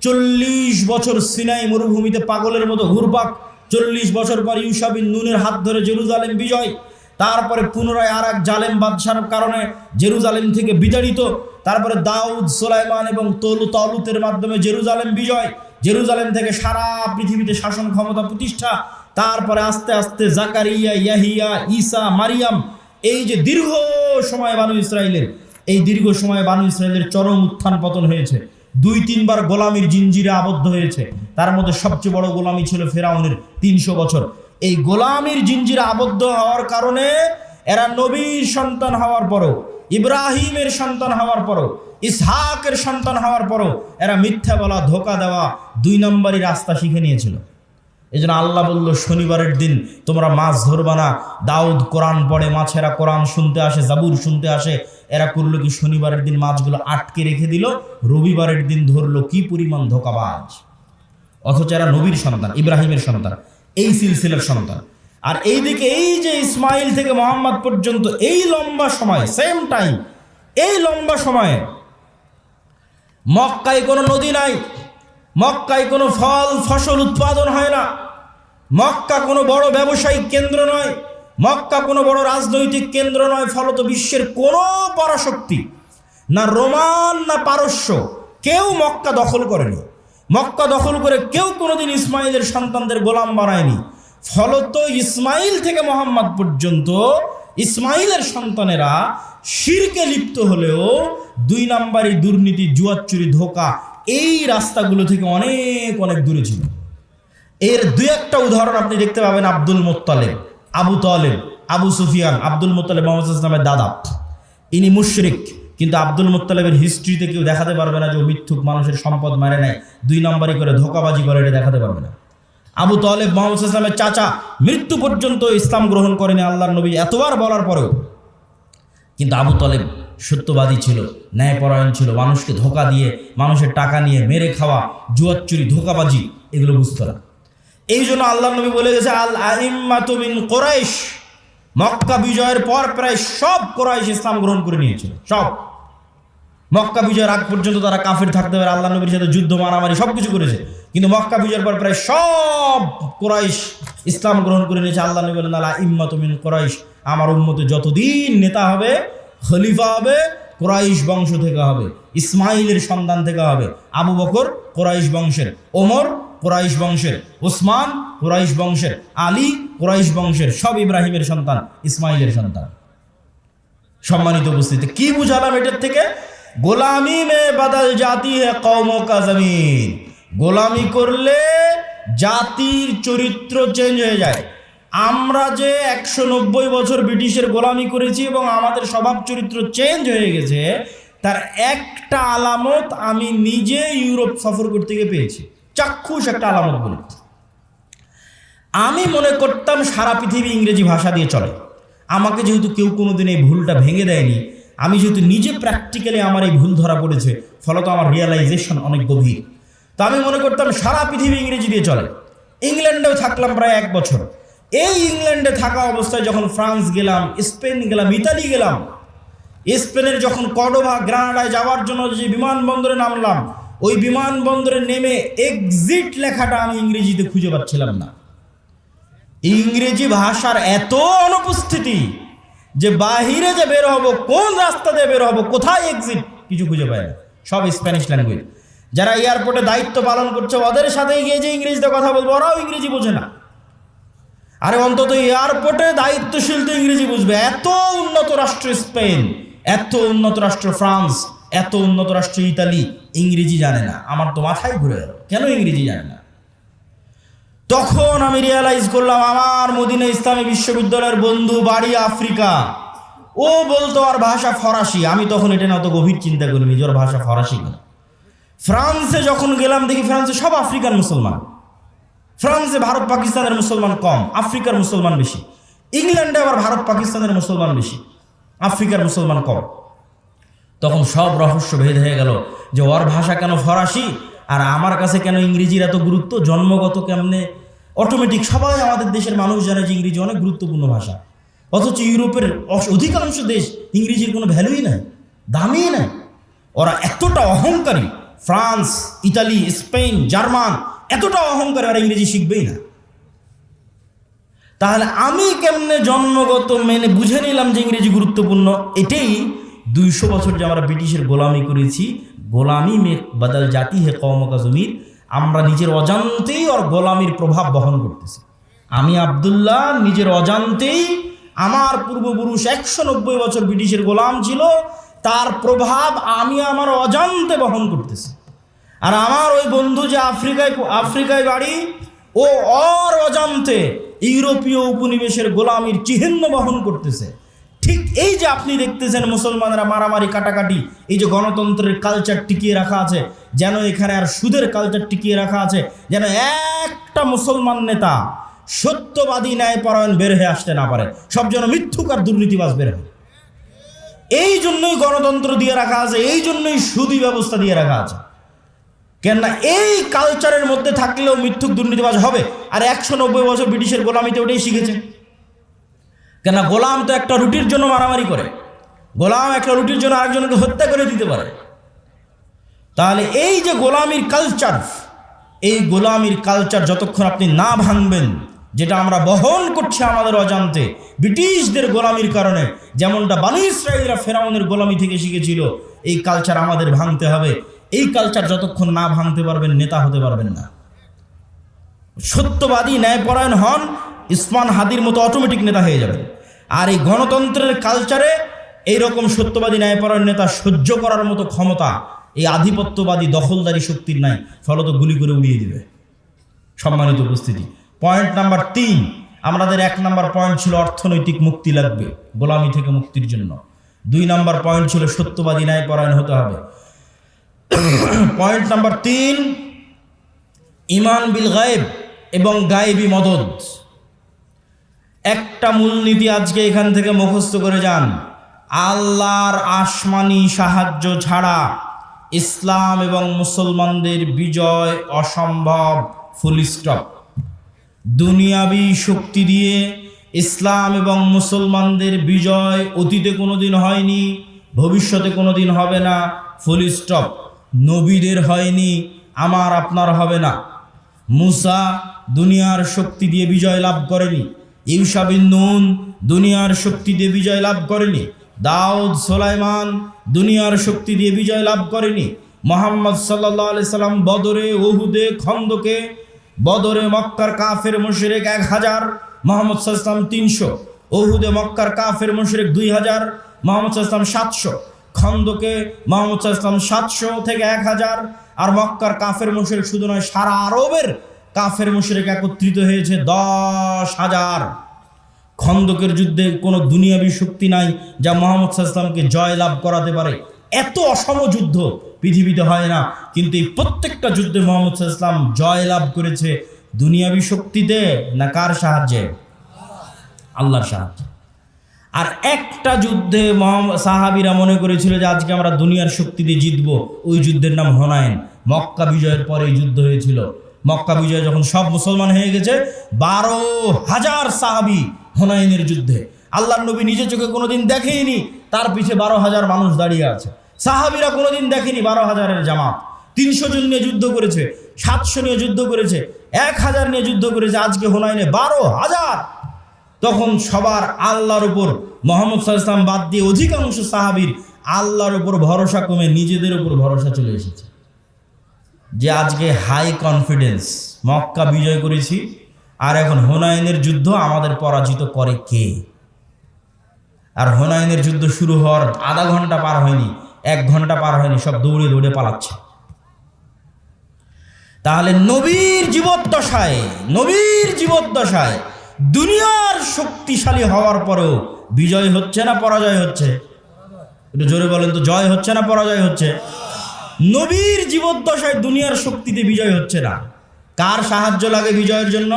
40 বছর সিনাই মরুভূমিতে পাগলের মতো ঘুরপাক, 40 বছর পর ইউশা বিন নুনের হাত ধরে জেরুজালেম বিজয়, তারপরে পুনরায় আর এক জালেম বাদশার কারণে জেরুজালেম থেকে বিতাড়িত, তারপরে দাউদ, সুলাইমান এবং তালুতের মাধ্যমে জেরুজালেম বিজয়, জেরুজালেম থেকে সারা পৃথিবীতে শাসন ক্ষমতা প্রতিষ্ঠা, তারপরে আস্তে আস্তে জাকারিয়া, ইয়াহিয়া, ঈসা, মারিয়াম। এই যে দীর্ঘ সময় বানু ইসরাইলের, এই দীর্ঘ সময় বানু ইসরাইলের চরম উত্থান পতন হয়েছে, 2-3 বার গোলামির জিঞ্জিরে আবদ্ধ হয়েছে। তার মধ্যে সবচেয়ে বড় গোলামি ছিল ফেরাউনের 300 বছর। এই গোলামির জিঞ্জিরে আবদ্ধ হওয়ার কারণে এরা নবীর সন্তান হওয়ার পরও, ইব্রাহিমের সন্তান হওয়ার পরও, ইসহাকের সন্তান হওয়ার পরও এরা মিথ্যা বলা, ধোকা দেওয়া, 2 নম্বরই রাস্তা শিখে নিয়েছিল। এই জন্য আল্লাহ বলল, শনিবারের দিন তোমরা মাছ ধরবা না। দাউদ কোরআন পড়ে, মাছেরা কোরআন শুনতে আসে, জাবুর শুনতে আসে। এরা করলো কি, শনিবারের দিন মাছগুলো আটকে রেখে দিল, রবিবারের দিন ধরলো। কি পরিমাণ ধোকাবাজ! অথচ এরা নবীর সন্তান, ইব্রাহিমের সন্তান, এই সিলসিলার সন্তান। আর এইদিকে এই যে ইসমাইল থেকে মুহাম্মদ পর্যন্ত এই লম্বা সময়, সেম টাইম, এই লম্বা সময়ে মক্কায় কোনো নদী নাই, মক্কায় কোনো ফল ফসল উৎপাদন হয় না, মক্কা কোনো বড় ব্যবসায়িক কেন্দ্র নয়, মক্কা কোনো বড় রাজনৈতিক কেন্দ্র নয়। ফলত বিশ্বের কোনো পরাশক্তি, না রোমান না পারস্য, কেউ মক্কা দখল করেনি। মক্কা দখল করে কেউ কোনোদিন ইসমাইলের সন্তানদের গোলাম বানায়নি। ফলত ইসমাইল থেকে মুহাম্মদ পর্যন্ত ইসমাইলের সন্তানেরা শিরকে লিপ্ত হলেও 2 নম্বরই দুর্নীতি, জুয়াচুরি, ধোকা, এই রাস্তাগুলো থেকে অনেক অনেক দূরে ছিল। এর 2-1টা উদাহরণ আপনি দেখতে পাবেন। Abdul Muttalib, Abu Taleb, Abu Sufian. Abdul Muttalib Muhammad ইসলামের দাদা, ইনি মুশরিক, কিন্তু আব্দুল মুত্তালিবের হিস্ট্রিতে কেউ দেখাতে পারবে না যে ও মিথ্যুক, মানুষের সম্পদ মেরে নেয়, 2 নম্বরই করে ধোকাবাজি করে, এটা দেখাতে পারবে না। আবু তালেব মুহাম্মদ ইসলামের চাচা, মৃত্যু পর্যন্ত ইসলাম গ্রহণ করেনি আল্লাহর নবী এতবার বলার পরেও। কিন্তু আবু তালেব সত্যবাদী ছিল, ন্যায়পরায়ণ ছিল, মানুষকে ধোকা দিয়ে, মানুষের টাকা নিয়ে মেরে খাওয়া, জুয়াচুরি, ধোকাবাজি, এগুলো বুঝতো না। এই জন্য আল্লাহর নবী বলে গেছে, আল আইম্মাতু মিন কুরাইশ। মক্কা বিজয়ের পর প্রায় সব কুরাইশ ইসলাম গ্রহণ করে নিয়েছিল, সব। মক্কা বিজয়ের আগ পর্যন্ত তারা কাফির থাকতে পারে, আল্লাহ নবীর সাথে যুদ্ধ, মারামারি সবকিছু করেছে, কিন্তু মক্কা বিজয়ের পর প্রায় সব কুরাইশ ইসলাম গ্রহণ করে নিয়েছে। আল্লাহ নবী বলেন, আল আইম্মাতু মিন কুরাইশ, আমার উম্মতে যতদিন নেতা হবে, খলিফা হবে, কুরাইশ বংশ থেকে হবে, ইসমাইলের সন্তান থেকে হবে। আবু বকর কুরাইশ বংশের, ওমর কুরাইশ বংশের, ওসমান কুরাইশ বংশের, আলী কুরাইশ বংশের, সব ইব্রাহিমের সন্তান, ইসমাইলের সন্তান। সম্মানিত উপস্থিতি, কি বুঝালাম এটার থেকে? গোলামি মে বদল জাতি হে কওমো কা জমিন। গোলামি করলে জাতির চরিত্র চেঞ্জ হয়ে যায়। আমরা যে 190 বছর ব্রিটিশের গোলামি করেছি এবং আমাদের স্বভাব চরিত্র চেঞ্জ হয়ে গেছে, তার একটা আলামত আমি নিজে ইউরোপ সফর করতে গিয়ে পেয়েছি, চাক্ষুষ একটা আলামত বলি। আমি মনে করতাম সারা পৃথিবী ইংরেজি ভাষা দিয়ে চলে। আমাকে যেহেতু কেউ কোনোদিন এই ভুলটা ভেঙে দেয়নি, আমি যেহেতু নিজে প্র্যাকটিক্যালি আমার এই ভুল ধরা পড়েছে, ফলত আমার রিয়েলাইজেশন অনেক গভীর। তো আমি মনে করতাম সারা পৃথিবী ইংরেজি দিয়ে চলে। ইংল্যান্ডেও থাকলাম প্রায় 1 বছর। এই ইংল্যান্ডে থাকা অবস্থায় যখন ফ্রান্স গেলাম, স্পেন গেলাম, ইতালি গেলাম, স্পেনের যখন কর্ডোবা, গ্রানাডায় যাওয়ার জন্য যে বিমানবন্দরে নামলাম, ওই বিমানবন্দরে নেমে এক্সিট লেখাটা আমি ইংরেজিতে খুঁজে পাচ্ছিলাম না। ইংরেজি ভাষার এত অনুপস্থিতি যে বাহিরে যে বের হবো, কোন রাস্তা দিয়ে বের হবো, কোথায় এক্সিট, কিছু খুঁজে পাই না, সব স্প্যানিশ ল্যাঙ্গুয়েজ। যারা এয়ারপোর্টে দায়িত্ব পালন করছে ওদের সাথে গিয়ে যে ইংরেজিতে কথা বলবো, ওরাও ইংরেজি বোঝে না। আরে অন্তত এয়ারপোর্টে দায়িত্বশীল তো ইংরেজি বুঝবে। এত উন্নত রাষ্ট্র স্পেন, এত উন্নত রাষ্ট্র ফ্রান্স, এত উন্নত রাষ্ট্র ইতালি, ইংরেজি জানে না। আমার তো মাথায় ঘুরে গেল, কেন ইংরেজি জানে না? তখন আমি রিয়ালাইজ করলাম, আমার মদিনা ইসলামী বিশ্ববিদ্যালয়ের বন্ধু বাড়ি আফ্রিকা, ও বলতো আর ভাষা ফরাসি। আমি তখন এটা না অত গভীর চিন্তা করিনি যে ওর ভাষা ফরাসি কেন। ফ্রান্সে যখন গেলাম দেখি ফ্রান্সে সব আফ্রিকান মুসলমান। ফ্রান্সে ভারত পাকিস্তানের মুসলমান কম, আফ্রিকার মুসলমান বেশি। ইংল্যান্ডে আবার ভারত পাকিস্তানের মুসলমান বেশি, আফ্রিকার মুসলমান কম। তখন সব রহস্য ভেদ হয়ে গেল যে ওর ভাষা কেন ফরাসি আর আমার কাছে কেন ইংরেজির এত গুরুত্ব। জন্মগত কেমনে অটোমেটিক সবাই আমাদের দেশের মানুষ জানে যে ইংরেজি অনেক গুরুত্বপূর্ণ ভাষা, অথচ ইউরোপের অধিকাংশ দেশ ইংরেজির কোনো ভ্যালুই নাই, দামই নাই। ওরা এতটা অহংকারী, ফ্রান্স, ইতালি, স্পেন, জার্মান এতটা অহংকারী, ওরা ইংরেজি শিখবেই না। তাহলে আমি কেমনে জন্মগত মেনে বুঝে নিলাম যে ইংরেজি গুরুত্বপূর্ণ? এটাই 200 বছর যে আমরা ব্রিটিশের গোলামি করেছি, গোলামি মে বদল জাতি হে কওম কা জমির, আমরা নিজের অজান্তেই ওর গোলামির প্রভাব বহন করতেছি। আমি আব্দুল্লাহ নিজের অজান্তেই, আমার পূর্বপুরুষ 190 বছর ব্রিটিশের গোলাম ছিল, তার প্রভাব আমি আমার অজান্তে বহন করতেছি। আর আমার ওই বন্ধু যে আফ্রিকায় বাড়ি, ও ওর অজান্তে ইউরোপীয় উপনিবেশের গোলামির চিহ্ন বহন করতেছে। ঠিক এই যে আপনি দেখতেছেন মুসলমানরা মারামারি কাটাকাটি, এই যে গণতন্ত্রের কালচার টিকিয়ে রাখা আছে, যেন এখানে আর সুদের কালচার টিকিয়ে রাখা আছে, যেন একটা মুসলমান নেতা সত্যবাদী ন্যায়পরায়ণ বের হয়ে আসতে না পারে, সব যেন মিথ্যুক আর দুর্নীতিবাজ বের হয়। এই জন্যই গণতন্ত্র দিয়ে রাখা আছে, এই জন্যই সুদী ব্যবস্থা দিয়ে রাখা আছে। কেননা এই কালচারের মধ্যে থাকলেও মিথ্যুক দুর্নীতিবাজ হবে। আর 190 বছর ব্রিটিশের গোলামিতে ওটাই শিখেছে। কেননা গোলাম তো একটা রুটির জন্য মারামারি করে, গোলাম একটা রুটির জন্য আরেকজনকে হত্যা করে দিতে পারে। তাহলে এই যে গোলামির কালচার, এই গোলামির কালচার যতক্ষণ আপনি না ভাঙবেন, যেটা আমরা বহন করছি আমাদের অজান্তে ব্রিটিশদের গোলামির কারণে, যেমনটা বনী ইসরাঈলরা ফেরাউনের গোলামি থেকে শিখেছিল, এই কালচার আমাদের ভাঙতে হবে। এই কালচার যতক্ষণ না ভাঙতে পারবেন, নেতা হতে পারবেন না। সত্যবাদী ন্যায়পরায়ণ হন, ইসমান হাদির মতো অটোমেটিক নেতা হয়ে যাবেন। আর এই গণতন্ত্রের কালচারে এইরকম সত্যবাদী ন্যায়পরায়ণ নেতা সহ্য করার মতো ক্ষমতা এই আধিপত্যবাদী দখলদারি শক্তির নাই, ফলত গুলি করে উড়িয়ে দিবে। সম্মানিত উপস্থিতি, পয়েন্ট নাম্বার 3, আমাদের 1 নাম্বার পয়েন্ট ছিল অর্থনৈতিক মুক্তি লাগবে গোলামি থেকে মুক্তির জন্য। 2 নাম্বার পয়েন্ট ছিল সত্যবাদী ন্যায়পরায়ণ হতে হবে। পয়েন্ট নাম্বার 3, ঈমান বিল গায়েব এবং গায়েবী মদদ। একটা মূলনীতি আজকে এখান থেকে মুখস্থ করে যান, আল্লাহর আসমানি সাহায্য ছাড়া ইসলাম এবং মুসলমানদের বিজয় অসম্ভব, ফুল স্টপ। দুনিয়াবি শক্তি দিয়ে ইসলাম এবং মুসলমানদের বিজয় অতীতে কোনোদিন হয়নি, ভবিষ্যতে কোনোদিন হবে না, ফুল স্টপ। নবীদের হয়নি, আমার আপনার হবে না। মুসা দুনিয়ার শক্তি দিয়ে বিজয় লাভ করেনি, ইউশা বিন নুন দুনিয়ার শক্তি দিয়ে বিজয় লাভ করেনি, দাউদ সুলাইমান দুনিয়ার শক্তি দিয়ে বিজয় লাভ করেনি। মুহাম্মদ সাল্লাল্লাহু আলাইহি সাল্লাম বদরে, উহুদে, খন্দকে, বদরে মক্কার কাফের মুশরিক 1000, মুহাম্মদ সাল্লাল্লাহু আলাইহি সাল্লাম 300, উহুদে মক্কার কাফের মুশরিক 2000, মুহাম্মদ সাল্লাল্লাহু আলাইহি সাল্লাম 700, খন্দকে মুহাম্মদ সাল্লাল্লাহু আলাইহি সাল্লাম 700 থেকে 1000। আর মক্কার কাফের মুশরিক শুধু নয়, সারা আরবের কাফের মুশরিক একত্রিত হয়েছে 10,000। খন্দকের যুদ্ধে কোনো দুনিয়াবী শক্তি নাই যা মুহাম্মদ সাল্লাল্লাহু আলাইহি সাল্লামকে জয় লাভ করাতে পারে। এত অসম যুদ্ধ পৃথিবীতে হয় না, কিন্তু এই প্রত্যেকটা যুদ্ধে মুহাম্মদ সাল্লাল্লাহু আলাইহি সাল্লাম জয় লাভ করেছে দুনিয়াবী শক্তিতে না কার সাহায্যে? আল্লাহর সাহায্যে। আর একটা যুদ্ধে সাহাবীরা মনে করেছিল যে আজকে আমরা দুনিয়ার শক্তি দিয়ে জিতবো, ওই যুদ্ধের নাম হুনাইন। মক্কা বিজয়ের পরে এই যুদ্ধ হয়েছিল। মক্কা বিজয় যখন সব মুসলমান হয়ে গেছে, 12,000 সাহাবী হুনাইনের যুদ্ধে, আল্লাহর নবী নিজে চোখে কোনোদিন দেখেনি, তার পিছে 12,000 মানুষ দাঁড়িয়ে আছে। সাহাবীরা কোনোদিন দেখেনি 12,000-এর জামাত। 300 জন নিয়ে যুদ্ধ করেছে, 700 নিয়ে যুদ্ধ করেছে, 1000 নিয়ে যুদ্ধ করেছে, আজকে হুনাইনে 12,000। তখন সবার আল্লাহর উপর, মুহাম্মদ সাল্লাল্লাহু আলাইহি ওয়াসাল্লাম বাদ দিয়ে অধিকাংশ সাহাবীর আল্লাহর উপর ভরসা কমে নিজেদের উপর ভরসা চলে এসেছে। যে আজকে হাই কনফিডেন্স, মক্কা বিজয় করেছি, আর এখন হুনাইনের যুদ্ধ আমাদের পরাজিত করে কে? আর হুনাইনের যুদ্ধ শুরু হওয়ার আধা ঘন্টা পার হয়নি, 1 ঘন্টা পার হয়নি, সব দৌড়ে দৌড়ে পালাচ্ছে। তাহলে নবীর জীবদ্দশায় দুনিয়ার শক্তিশালী হওয়ার পরেও বিজয় হচ্ছে না পরাজয় হচ্ছে? একটু জোরে বলেন তো, জয় হচ্ছে না পরাজয় হচ্ছে? নবীর জীবদ্দশায় দুনিয়ার শক্তিতে বিজয় হচ্ছে না। কার সাহায্য লাগে বিজয়ের জন্য?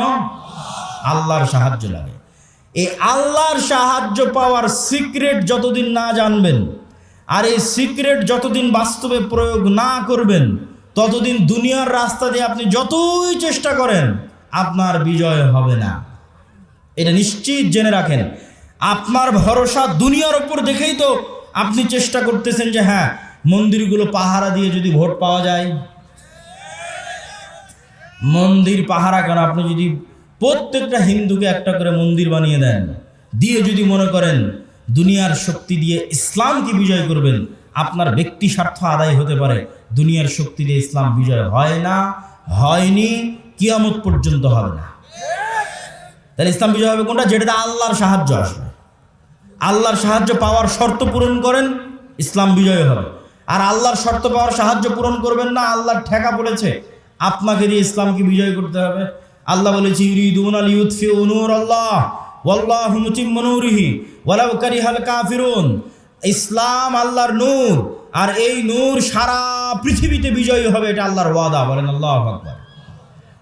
আল্লাহর সাহায্য লাগে। এই আল্লাহর সাহায্য পাওয়ার সিক্রেট যতদিন না জানবেন, আর এই সিক্রেট যতদিন বাস্তবে প্রয়োগ না করবেন, ততদিন দুনিয়ার রাস্তা দিয়ে আপনি যতই চেষ্টা করেন আপনার বিজয় হবে না। এটা নিশ্চিত জেনে রাখেন। আপনার ভরসা দুনিয়ার উপর দেখেই তো আপনি চেষ্টা করতেছেন যে হ্যাঁ, মন্দিরগুলো পাহারা দিয়ে যদি ভোট পাওয়া যায়। মন্দির পাহারা কেন? আপনি যদি প্রত্যেকটা হিন্দুকে একটা করে মন্দির বানিয়ে দেন, দিয়ে যদি মনে করেন দুনিয়ার শক্তি দিয়ে ইসলামকে বিজয় করবেন, আপনার ব্যক্তি স্বার্থ আদায় হতে পারে। দুনিয়ার শক্তি দিয়ে ইসলাম বিজয় হয় না, হয়নি, কিয়ামত পর্যন্ত হবে না। তাহলে ইসলাম বিজয় হবে কোনটা? যেটাতে আল্লাহর সাহায্য আসবে। আল্লাহর সাহায্য পাওয়ার শর্ত পূরণ করেন, ইসলাম বিজয় হবে। আর আল্লাহর শর্ত পাওয়ার সাহায্য পূরণ করবেন না, আল্লাহর ঠেকা পড়েছে, আপনাকে দিয়ে ইসলামকে বিজয় করতে হবে। আল্লাহ বলেছে ইউরিদুনা লিইউতফিউ নূরাল্লাহ ওয়াল্লাহু মুতিম্মু নূরিহি ওয়ালাউ কারিহাল কাফিরুন। ইসলাম আল্লাহর নূর, আর এই নূর সারা পৃথিবীতে বিজয়ী হবে, এটা আল্লাহর ওয়াদা। বলেন আল্লাহু আকবার।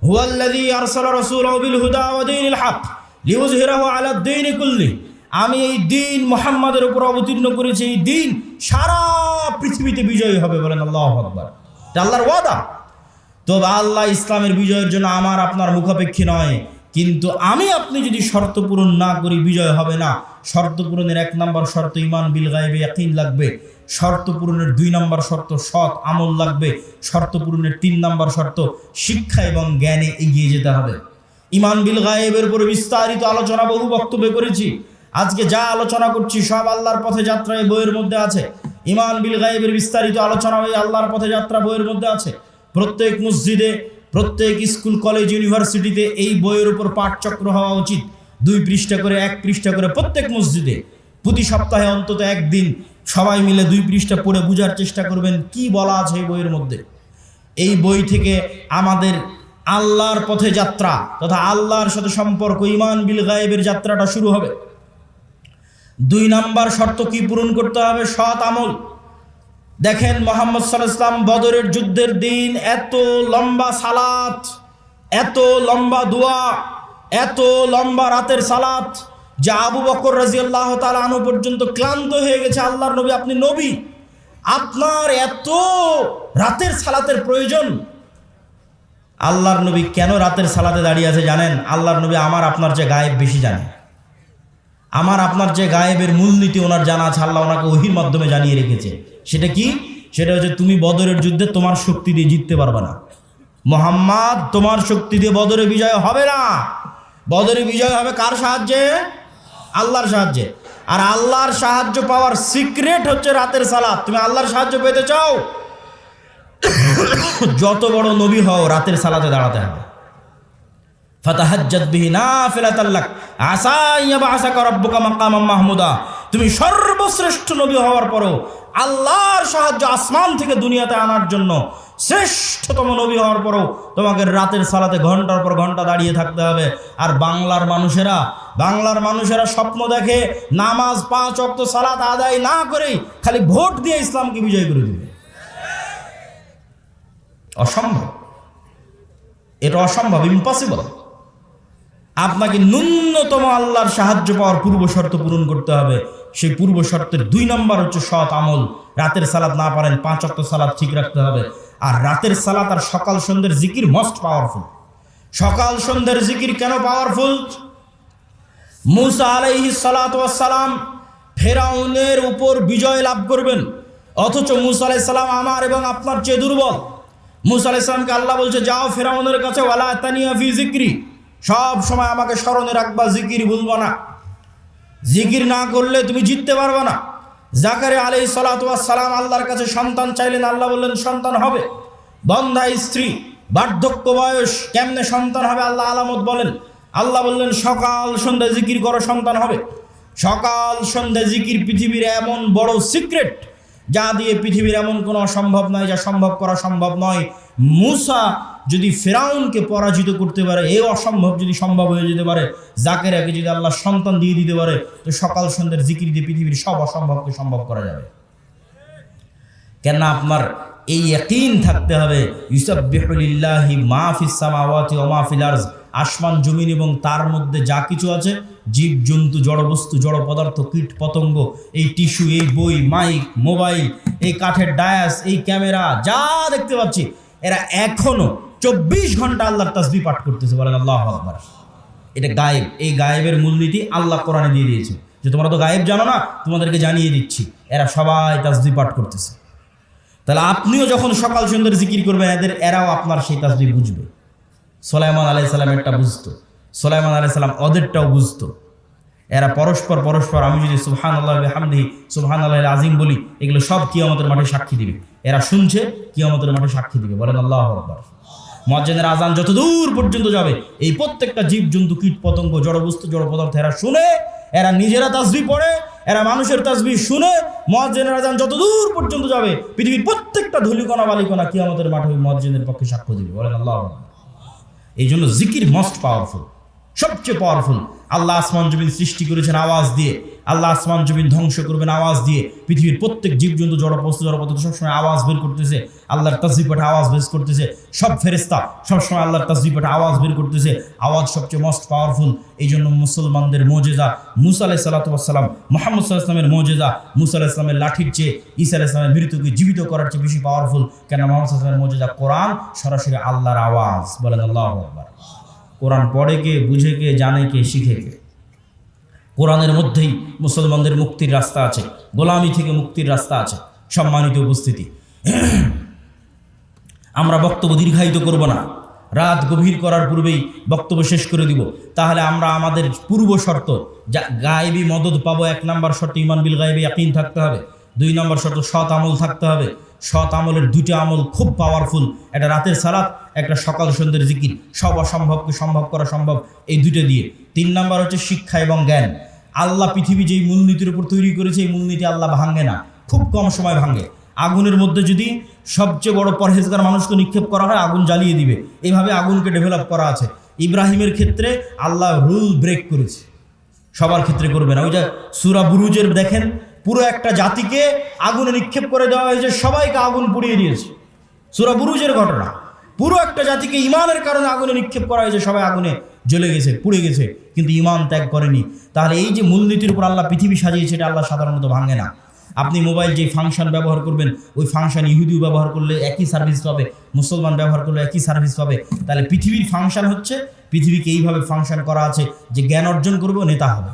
হুয়াল্লাযী আরসালা রাসূলাহু বিল হুদা ওয়া দীনিল হক লিইয়ুযহিরাহু আলা দ্বীনি কুল্লি। আমি এই দিন মুহাম্মাদের উপর অবতীর্ণ করেছি, এই দিন সারা পৃথিবীতে বিজয়ী হবে। বলেন আল্লাহু আকবার। এটা আল্লাহর ওয়াদা। তো আল্লাহ ইসলামের বিজয়ের জন্য আমার আপনার মুখাপেক্ষী নয়, কিন্তু আমি আপনি যদি শর্ত পূরণ না করি বিজয় হবে না। শর্ত পূরণের 1 নম্বর শর্ত ঈমান বিল গায়বে ইয়াকিন লাগবে। শর্ত পূরণের 2 নম্বর শর্ত সৎ আমল লাগবে। শর্ত পূরণের 3 নম্বর শর্ত শিক্ষা এবং জ্ঞানে এগিয়ে যেতে হবে। ঈমান বিল গায়বের উপরে বিস্তারিত আলোচনা বহু বক্তব্যে করেছি। আজকে যা আলোচনা করছি সব আল্লাহর পথে যাত্রা এই বইয়ের মধ্যে আছে। ঈমান বিল গায়বের বিস্তারিত আলোচনা এই আল্লাহর পথে যাত্রা বইয়ের মধ্যে আছে। প্রত্যেক মসজিদে, প্রত্যেক স্কুল, কলেজ, ইউনিভার্সিটিতে এই বইয়ের উপর পাঠচক্র হওয়া উচিত। 2 পৃষ্ঠা করে, 1 পৃষ্ঠা করে প্রত্যেক মসজিদে প্রতি সপ্তাহে অন্তত একদিন সবাই মিলে 2 পৃষ্ঠা পড়ে বোঝার চেষ্টা করবেন কি বলা আছে এই বইয়ের মধ্যে। এই বই থেকে আমাদের আল্লাহর পথে যাত্রা তথা আল্লাহর সাথে সম্পর্ক, ঈমান বিল গায়বের যাত্রাটা শুরু হবে। 2 নম্বর শর্ত কি পূরণ করতে হবে? সৎ আমল। দেখেন মুহাম্মদ সাল্লাল্লাহু আলাইহি ওয়াসাল্লাম বদরের যুদ্ধের দিন এত লম্বা সালাত, এত লম্বা দোয়া, এত লম্বা রাতের সালাত যে আবু বকর রাদিয়াল্লাহু তাআলা আনহু পর্যন্ত ক্লান্ত হয়ে গেছে। আল্লাহর নবী, আপনি নবী, আপনার এত রাতের সালাতের প্রয়োজন? আল্লাহর নবী কেন রাতের সালাতে দাঁড়িয়ে আছে জানেন? আল্লাহর নবী আমার আপনার যে গায়েব বেশি জানে। আমার আপনার যে গায়েবের মূলনীতি ওনার জানা আছে, আল্লাহ ওনাকে ওহীর মাধ্যমে জানিয়ে রেখেছে। সেটা কি? সেটা হচ্ছে তুমি বদরের যুদ্ধে তোমার শক্তি দিয়ে জিততে পারবে না। মুহাম্মদ, তোমার শক্তি দিয়ে বদরে বিজয় হবে না। বদরে বিজয় হবে কার সাহায্যে? আল্লাহর সাহায্যে। আর আল্লাহর সাহায্য পাওয়ার সিক্রেট হচ্ছে রাতের সালাত। তুমি আল্লাহর সাহায্য পেতে চাও, যত বড় নবী হও রাতের সালাতে দাঁড়াতে হবে। ফাতাহাজ্জাত বিহি নাফিলাতাল লাক আসা ইয়াবআসাকা রাব্বুকা মাকামাম মাহমুদা। তুমি সর্বশ্রেষ্ঠ নবী হওয়ার পরও আল্লাহর সাহায্য আসমান থেকে দুনিয়াতে আনার জন্য শ্রেষ্ঠতম নবী হওয়ার পরও তোমাকে রাতের সালাতে ঘন্টার পর ঘন্টা দাঁড়িয়ে থাকতে হবে। আর বাংলার মানুষেরা স্বপ্ন দেখে নামাজ 5 ওয়াক্ত সালাত আদায় না করেই খালি ভোট দিয়ে ইসলামকে বিজয় করে দিবে। অসম্ভব, এটা অসম্ভব, ইম্পসিবল। আপনাকে ন্যূনতম আল্লাহর সাহায্য পাওয়ার পূর্ব শর্ত পূরণ করতে হবে। সেই পূর্ব শর্তের 2 নম্বর হচ্ছে সৎ আমল। রাতের সালাত না পারেন 5 ওয়াক্ত সালাত ঠিক রাখতে হবে। আর রাতের সালাত আর সকাল সন্ধ্যের জিকির মোস্ট পাওয়ারফুল। সকাল সন্ধ্যের জিকির কেন পাওয়ারফুল? মুসা আলাইহিস সালাতু ওয়াস সালাম ফেরাউনের উপর বিজয় লাভ করবেন, অথচ মুসা আলাইহিস সালাম আমার এবং আপনার চেয়ে দুর্বল। মুসা আলাইহিস সালামকে আল্লাহ বলছে, যাও ফেরাউনের কাছে, ওয়ালা তানিয়া ফি যিকরি, সব সময় আমাকে স্মরণে রাখবা, জিকির ভুলবা না। জিকির না করলে তুমি জিততে পারবে না। জাকারিয়া আলাইহিস সালাতু ওয়াস সালাম আল্লাহর কাছে সন্তান চাইলেন, আল্লাহ বললেন সন্তান হবে। বন্ধা স্ত্রী, বার্ধক্য বয়স, কেমনে সন্তান হবে আল্লাহ আলামত বলেন। আল্লাহ বললেন সকাল সন্ধ্যা জিকির করো সন্তান হবে। সকাল সন্ধ্যা জিকির পৃথিবীর এমন বড় সিক্রেট, যা দিয়ে পৃথিবীর এমন কোনো অসম্ভব নয়, যা সম্ভব করা সম্ভব নয়। মূসা যদি ফেরাউনকে পরাজিত করতে পারে, এই অসম্ভব যদি সম্ভব হয়ে যেতে পারে, জাকেরাকে যদি আল্লাহ সন্তান দিয়ে দিতে পারে, তো সকাল সন্ধ্যার জিকির দিয়ে পৃথিবীর সব অসম্ভবকে সম্ভব করা যাবে। কেন আপনার এই ইয়াকিন থাকতে হবে, ইউসাব্বিহু লিল্লাহি মা ফিস সামাওয়াতি ওয়া মা ফিল আরজ, আসমান জমিন এবং তার মধ্যে যা কিছু আছে, জীব জন্তু, জড় বস্তু, জড় পদার্থ, কীট পতঙ্গ, এই টিস্যু, এই বই, মাইক, মোবাইল, এই কাঠের ডায়াস, এই ক্যামেরা, যা দেখতে পাচ্ছি, এরা এখনো 24 ঘন্টা আল্লাহর তাসবিহ পাঠ করতেছে। বলেন আল্লাহু আকবার। এটা গায়েব। এই গায়েবের মূলনীতি আল্লাহ কোরআনে দিয়ে দিয়েছে, যে তোমরা তো গায়েব জানো না, তোমাদেরকে জানিয়ে দিচ্ছি, এরা সবাই তাসবিহ পাঠ করতেছে। তাহলে আপনিও যখন সকাল সন্ধ্যার জিকির করবেন, এরাও আপনার সেই তাসবিহ বুঝবে। সুলাইমান আলাইহিস সালামেরটা বুঝতো, সুলাইমান আলাইহিস সালাম ওদেরটাও বুঝতো। এরা পরস্পর আমি যদি সুবহানাল্লাহি ওয়া বিহামদিহি সুবহানাল্লাহিল আযীম বলি, এগুলো সব কিয়ামতের মাঠে সাক্ষী দিবে। এরা শুনছে, কিয়ামতের মাঠে সাক্ষী দিবে। বলেন আল্লাহু আকবার। মুয়াজ্জিনের আযান যত দূর পর্যন্ত যাবে, এই প্রত্যেকটা জীব জন্তু, কীট পতঙ্গ, জড় বস্তু, জড় পদার্থ, এরা শুনে, এরা নিজেরা তাসবিহ পড়ে, এরা মানুষের তাসবিহ শুনে। মুয়াজ্জিনের আযান যত দূর পর্যন্ত যাবে, পৃথিবীর প্রত্যেকটা ধূলিকণা বালিকণা কিয়ামতের মাঠে ওই মুয়াজ্জিনের পক্ষে সাক্ষ্য দিবে। বলেন আল্লাহু আকবার। এই জন্য জিকির মোস্ট পাওয়ারফুল, সবচেয়ে পাওয়ারফুল। আল্লাহ আসমান জমিন সৃষ্টি করেছেন আওয়াজ দিয়ে, আল্লাহ আসমান জমিন ধ্বংস করবেন আওয়াজ দিয়ে। পৃথিবীর প্রত্যেক জীবজন্তু, জড় বস্তু, জড় পদার্থ সবসময় আওয়াজ বের করতেছে, আল্লাহর তাসবিহ পাঠে আওয়াজ বের করতেছে। সব ফেরেশতা সবসময় আল্লাহর তাসবিহ পাঠে আওয়াজ বের করতেছে। আওয়াজ সবচেয়ে মোস্ট পাওয়ারফুল। এই জন্য মুসলমানদের মুজিজা মুসা আলাইহিস সালাতু ওয়াস সালাম, মুহাম্মদ সাল্লাল্লাহু আলাইহি ওয়াসাল্লামের মুজিজা মুসা আলাইহিস সালামের লাঠির চেয়ে, ঈসা আলাইহিস সালামের মৃত্যুকে জীবিত করার চেয়ে বেশি পাওয়ারফুল। কেন? মুহাম্মদ সাল্লাল্লাহু আলাইহি ওয়াসাল্লামের মুজিজা কোরআন, সরাসরি আল্লাহর আওয়াজ। বলেন আল্লাহু আকবার। কোরআন পড়ে কে, বুঝে কে, জানে কে, শিখে কে। কোরআনের মধ্যেই মুসলমানদের মুক্তির রাস্তা আছে, গোলামি থেকে মুক্তির রাস্তা আছে। সম্মানিত উপস্থিতি, আমরা বক্তব্য দীর্ঘায়িত করব না, রাত গভীর করার পূর্বেই বক্তব্য শেষ করে দিব। তাহলে আমরা আমাদের পূর্ব শর্ত, যা গায়েবী মদদ পাবো, 1 নম্বর শর্ত ঈমান বিল গায়বি ইয়াকিন থাকতে হবে। 2 নম্বর শর্ত সৎ আমল থাকতে হবে। সৎ আমলের 2টা আমল খুব পাওয়ারফুল, একটা রাতের সালাত, একটা সকাল সন্ধ্যের জিকির। সব অসম্ভবকে সম্ভব করা সম্ভব এই 2টা দিয়ে। 3 নম্বর হচ্ছে শিক্ষা এবং জ্ঞান। আল্লাহ পৃথিবী যেই মূলনীতির উপর তৈরি করেছে, এই মূলনীতি আল্লাহ ভাঙে না, খুব কম সময় ভাঙে। আগুনের মধ্যে যদি সবচেয়ে বড় পরহেজগার মানুষকে নিক্ষেপ করা হয়, আগুন জ্বালিয়ে দিবে। এইভাবে আগুনকে ডেভেলপ করা আছে। ইব্রাহিমের ক্ষেত্রে আল্লাহ রুল ব্রেক করেছে, সবার ক্ষেত্রে করবে না। ওই যে সূরা বুরুজের দেখেন, পুরো একটা জাতিকে আগুনে নিক্ষেপ করে দেওয়া হয়েছে, সবাইকে আগুন পুড়িয়ে দিয়েছে। সূরা বুরুজের ঘটনা, পুরো একটা জাতিকে ইমানের কারণে আগুনে নিক্ষেপ করা হয়েছে, সবাই আগুনে জ্বলে গেছে, পুড়ে গেছে, কিন্তু ইমান ত্যাগ করেনি। তাহলে এই যে মূলনীতির উপর আল্লাহ পৃথিবী সাজিয়েছে, এটা আল্লাহ সাধারণত ভাঙে না। আপনি মোবাইল যে ফাংশন ব্যবহার করবেন, ওই ফাংশন ইহুদিও ব্যবহার করলে একই সার্ভিস পাবে, মুসলমান ব্যবহার করলে একই সার্ভিস পাবে। তাহলে পৃথিবীর ফাংশন হচ্ছে, পৃথিবীকে এইভাবে ফাংশন করা আছে যে জ্ঞান অর্জন করবে ও নেতা হবে,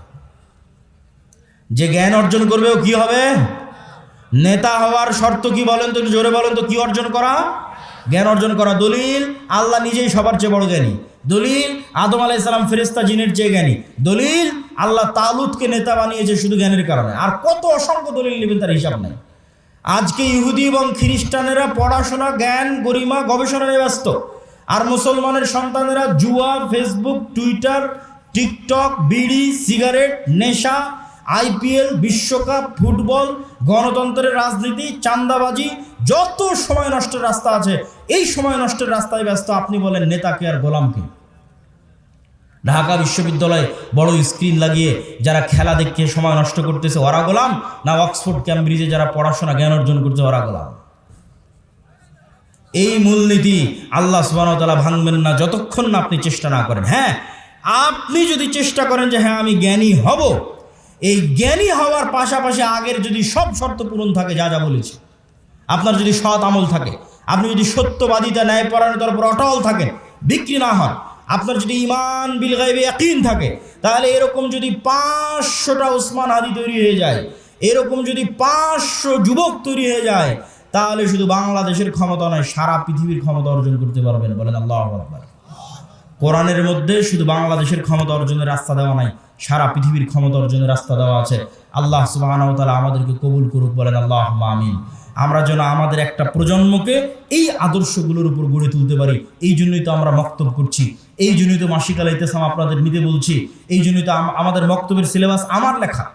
যে জ্ঞান অর্জন করবে ও কি হবে? নেতা হওয়ার শর্ত কি বলেন তো, জোরে বলেন তো, কি অর্জন করা? জ্ঞান অর্জন করা। দলিল, আল্লাহ নিজেই সবার চেয়ে বড় জ্ঞানী। দলিল, আদম আলাইহিস সালাম ফেরেশতা জিনের চেয়ে জ্ঞানী। দলিল, আল্লাহ তালুতকে নেতা বানিয়েছে শুধু জ্ঞানের কারণে। আর কত অসংখ্য দলিল নেবেন, তার হিসাব নেই। আজকে ইহুদি এবং খ্রিস্টানেরা পড়াশোনা, জ্ঞান, গরিমা, গবেষণা নিয়ে ব্যস্ত, আর মুসলমানের সন্তানেরা জুয়া, ফেসবুক, টুইটার, টিকটক, বিড়ি, সিগারেট, নেশা, আইপিএল, বিশ্বকাপ, ফুটবল, গণতন্ত্রের রাজনীতি, চাঁদাবাজি, যত সময় নষ্টের রাস্তা আছে, এই সময় নষ্টের রাস্তায় ব্যস্ত। আপনি বলেন নেতাকে আর গোলামকে? ঢাকা বিশ্ববিদ্যালয়ে বড় স্ক্রিন লাগিয়ে যারা খেলা দেখে সময় নষ্ট করতেছে, ওরা গোলাম? না অক্সফোর্ড ক্যামব্রিজে যারা পড়াশোনা জ্ঞান অর্জন করছে, ওরা গোলাম? এই মূলনীতি আল্লাহ সুবহানাহু ওয়া তাআলা ভাঙবেন না যতক্ষণ না আপনি চেষ্টা না করেন। হ্যাঁ, আপনি যদি চেষ্টা করেন যে হ্যাঁ আমি জ্ঞানী হব, এই জ্ঞানী হওয়ার পাশাপাশি আগের যদি সব শর্ত পূরণ থাকে, যা যা বলেছি, আপনার যদি সৎ আমল থাকে, আপনি যদি সত্যবাদিতা, ন্যায়পরায়ণতার উপর অটল থাকেন, বিক্রি না হন, আপনার যদি ঈমান বিল গায়বি ইয়াকিন থাকে, তাহলে এরকম যদি 500টা ওসমান হাদি তৈরি হয়ে যায়, এরকম যদি 500 যুবক তৈরি হয়ে যায়, তাহলে শুধু বাংলাদেশের ক্ষমতা নয়, সারা পৃথিবীর ক্ষমতা অর্জন করতে পারবেন। বলেন আল্লাহু আকবার। কোরআনের মধ্যে শুধু বাংলাদেশের ক্ষমতা অর্জনের রাস্তা দেওয়া নাই, সারা পৃথিবীর ক্ষমতা অর্জনের রাস্তা দেওয়া আছে। আল্লাহ সুবহানাহু ওয়া তাআলা আমাদেরকে কবুল করুক। বলেন আল্লাহুম্মা আমিন। আমরা যেন আমাদের একটা প্রজন্মকে এই আদর্শগুলোর উপর গড়ে তুলতে পারি। এই জন্যই তো আমরা মক্তব করছি, এই জন্যই তো মাসিক আল ইতিসাম আপনাদের নিতে বলছি, এই জন্যই তো আমাদের মক্তবের সিলেবাস আমার লেখা,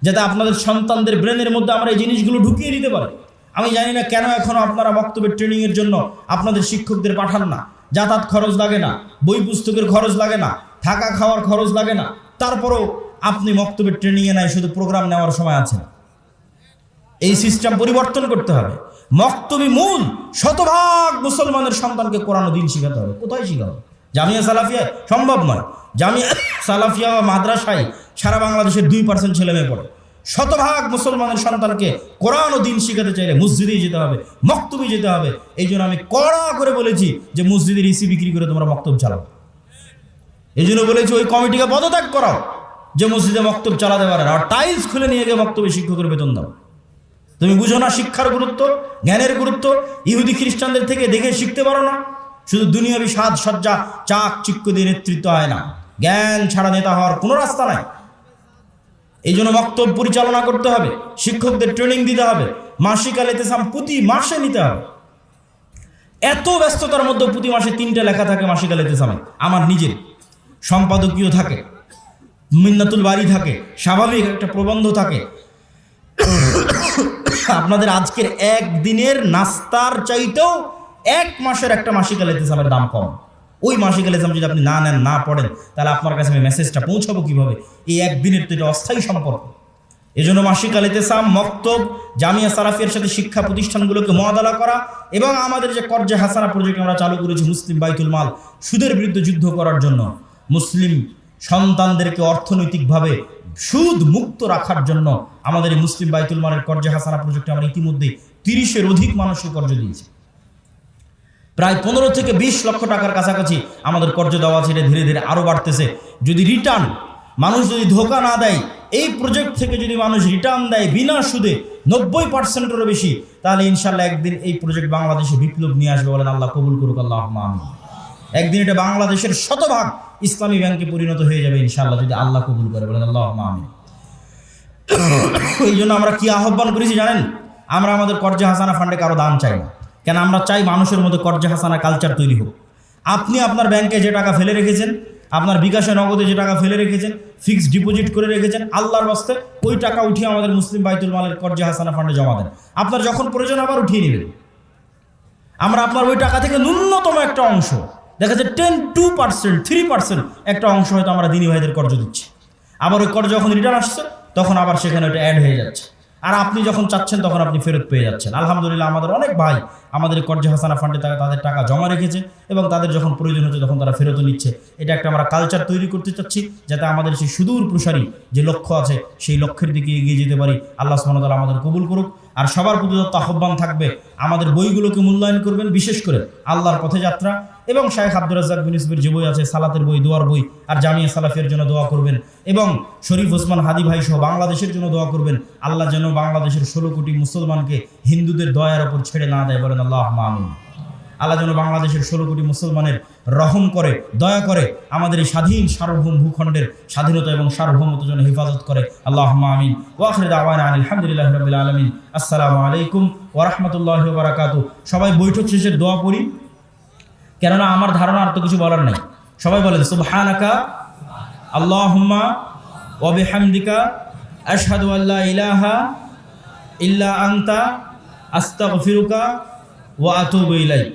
যাতে আপনাদের সন্তানদের ব্রেনের মধ্যে আমরা এই জিনিসগুলো ঢুকিয়ে দিতে পারি। আমি জানি না কেন এখনও আপনারা মক্তবের ট্রেনিংয়ের জন্য আপনাদের শিক্ষকদের পাঠান না। যাতায়াত খরচ লাগে না, বই পুস্তকের খরচ লাগে না, থাকা খাওয়ার খরচ লাগে না, তারপরেও আপনি মক্তবের ট্রেনিংয়ে নাই, শুধু প্রোগ্রাম নেওয়ার সময় আছেন। এই সিস্টেম পরিবর্তন করতে হবে। মক্তবি মূল, শতভাগ মুসলমানের সন্তানকে কোরআন ও দ্বীন শিখাতে হবে। কোথায় শিখাবো? জামিয়া সালাফিয়ায় সম্ভব নয়। জামিয়া সালাফিয়া বা মাদ্রাসায় সারা বাংলাদেশের 2% ছেলে মেয়ে পড়ে। শতভাগ মুসলমানের সন্তানকে কোরআন ও দ্বীন শিখাতে চাইলে মসজিদেই যেতে হবে, মক্তবে যেতে হবে। এই জন্য আমি কড়া করে বলেছি যে মসজিদের ইসি বিক্রি করে তোমরা মক্তব চালাও। এই জন্য বলেছি ওই কমিটিকে পদত্যাগ করাও যে মসজিদে মক্তব চালাতে পারে না, আর টাইলস খুলে নিয়ে গিয়ে মক্তবে শিক্ষকের বেতন দাও। তুমি বুঝো না শিক্ষার গুরুত্ব, জ্ঞানের গুরুত্ব? ইহুদি খ্রিস্টানদের থেকে দেখে শিখতে পারো না? শুধু দুনিয়াবি সাজ সজ্জা চাক চিক্ক দিয়ে নেতৃত্ব হয় না, জ্ঞান ছাড়া নেতা হওয়ার কোনো রাস্তা নাই। এই জন্য মক্তব পরিচালনা করতে হবে, শিক্ষকদের ট্রেনিং দিতে হবে, মাসিক আল ইতিসাম প্রতি মাসে নিতে হবে। এত ব্যস্ততার মধ্যে প্রতি মাসে 3টে লেখা থাকে মাসিক আল ইতিসামে, আমার নিজের সম্পাদকীয় থাকে, মিন্নাতুল বাড়ি থাকে, স্বাভাবিক একটা প্রবন্ধ থাকে। আপনাদের আজকের একদিনের নাস্তার চাইতেও 1 মাসের একটা মাসিক আল ইতিসামের দাম কম। ওই মাসিক আল ইতিসাম যদি আপনি না নেন, না পড়েন, তাহলে আপনার কাছে আমি মেসেজটা পৌঁছাবো কিভাবে? এই একদিনের তো এটা অস্থায়ী সম্পর্ক। এই জন্য মাসিক আল ইতিসাম, মক্তব, জামিয়া সালাফিয়ার সাথে শিক্ষা প্রতিষ্ঠানগুলোকে মুআদালা করা এবং আমাদের যে কর্জে হাসানা প্রজেক্ট আমরা চালু করেছি মুসলিম বাইতুল মাল, সুদের বিরুদ্ধে যুদ্ধ করার জন্য, মুসলিম সন্তানদেরকে অর্থনৈতিকভাবে সুদ মুক্ত রাখার জন্য আমাদের এই মুসলিম বাইতুল মালের কর্জে হাসানা প্রজেক্টে আমরা ইতিমধ্যেই 30-এর অধিক মানুষকে কর্জ দিয়েছি। প্রায় 15 থেকে 20 লক্ষ টাকার কাছাকাছি আমাদের কর্জ দেওয়া ছিল, ধীরে ধীরে আরও বাড়তেছে। যদি রিটার্ন, মানুষ যদি ধোকা না দেয়, এই প্রজেক্ট থেকে যদি মানুষ রিটার্ন দেয় বিনা সুদে 90%-এরও বেশি, তাহলে ইনশাল্লাহ একদিন এই প্রজেক্ট বাংলাদেশে বিপ্লব নিয়ে আসবে। বলেন আল্লাহ কবুল করুক, আল্লাহুম্মা আমিন। একদিন এটা বাংলাদেশের শতভাগ ইসলামী ব্যাংকে পরিণত হয়ে যাবে ইনশাল্লাহ, যদি আল্লাহ কবুল করে। বলেন আল্লাহুম্মা আমিন। এই জন্য আমরা কি আহ্বান করেছি জানেন? আমরা আমাদের কর্জে হাসানা ফান্ডে কারো দান চাই না। কেন? আমরা চাই মানুষের মধ্যে কর্জে হাসানা কালচার তৈরি হোক। আপনি আপনার ব্যাংকে যে টাকা ফেলে রেখেছেন, আপনার বিকাশে নগদে যে টাকা ফেলে রেখেছেন, ফিক্সড ডিপোজিট করে রেখেছেন, আল্লাহর বাস্তে ওই টাকা উঠিয়ে আমাদের মুসলিম বাইতুল মালের কর্জে হাসানা ফান্ডে জমা দেন। আপনার যখন প্রয়োজন আবার উঠিয়ে নেবেন। আমরা আপনার ওই টাকা থেকে ন্যূনতম একটা অংশ, দেখা যায় 10-2%, 3% একটা অংশ হয়তো আমরা দিনী ভাইদের কর্জ দিচ্ছি। আবার ওই কর্জ যখন রিটার্ন আসছে তখন আবার সেখানে ওটা অ্যাড হয়ে যাচ্ছে, আর আপনি যখন চাচ্ছেন তখন আপনি ফেরত পেয়ে যাচ্ছেন। আলহামদুলিল্লাহ, আমাদের অনেক ভাই আমাদের কর্জে হাসানা ফান্ডে তাদের টাকা জমা রেখেছে এবং তাদের যখন প্রয়োজন হচ্ছে তখন তারা ফেরতও নিচ্ছে। এটা একটা আমরা কালচার তৈরি করতে চাচ্ছি, যাতে আমাদের সেই সুদূর প্রসারী যে লক্ষ্য আছে সেই লক্ষ্যের দিকে এগিয়ে যেতে পারি। আল্লাহ সুবহানাহু ওয়া তাআলা আমাদের কবুল করুক। আর সবার প্রতি আহ্বান থাকবে, আমাদের বইগুলোকে মূল্যায়ন করবেন, বিশেষ করে আল্লাহর পথে যাত্রা এবং শাইখ আব্দুর রাজ্জাক বিন ইউসুফের যে বই আছে, সালাতের বই, দোয়ার বই, আর জামিয়া সালাফিয়ার জন্য দোয়া করবেন এবং শরীফ ওসমান হাদি ভাই সহ বাংলাদেশের জন্য দোয়া করবেন। আল্লাহ যেন বাংলাদেশের 16 কোটি মুসলমানকে হিন্দুদের দয়ার ওপর ছেড়ে না দেয়। বলেন আল্লাহুম্মা আমিন। আল্লাহ যেন বাংলাদেশের 16 কোটি মুসলমানের রহম করে, দয়া করে, আমাদের এই স্বাধীন সার্বভৌম ভূখণ্ডের স্বাধীনতা এবং সার্বভৌমত্ব যেন হেফাজত করে। আল্লাহুম্মা আমিন। ওয়া আখিরু দাওয়ানা আলহামদুলিল্লাহি রাব্বিল আলামিন। আসসালামু আলাইকুম ওয়া রাহমাতুল্লাহি ওয়া বারাকাতুহু। সবাই বৈঠক শেষে দোয়া পড়ি, কেননা আমার ধারণা আর তো কিছু বলার নাই। সবাই বলেন সুবহানাকা আল্লাহুম্মা ওয়া বিহামদিকা আশহাদু আল্লা ইলাহা ইল্লা আনতা আস্তাগফিরুকা ওয়া আতুবু ইলাইক।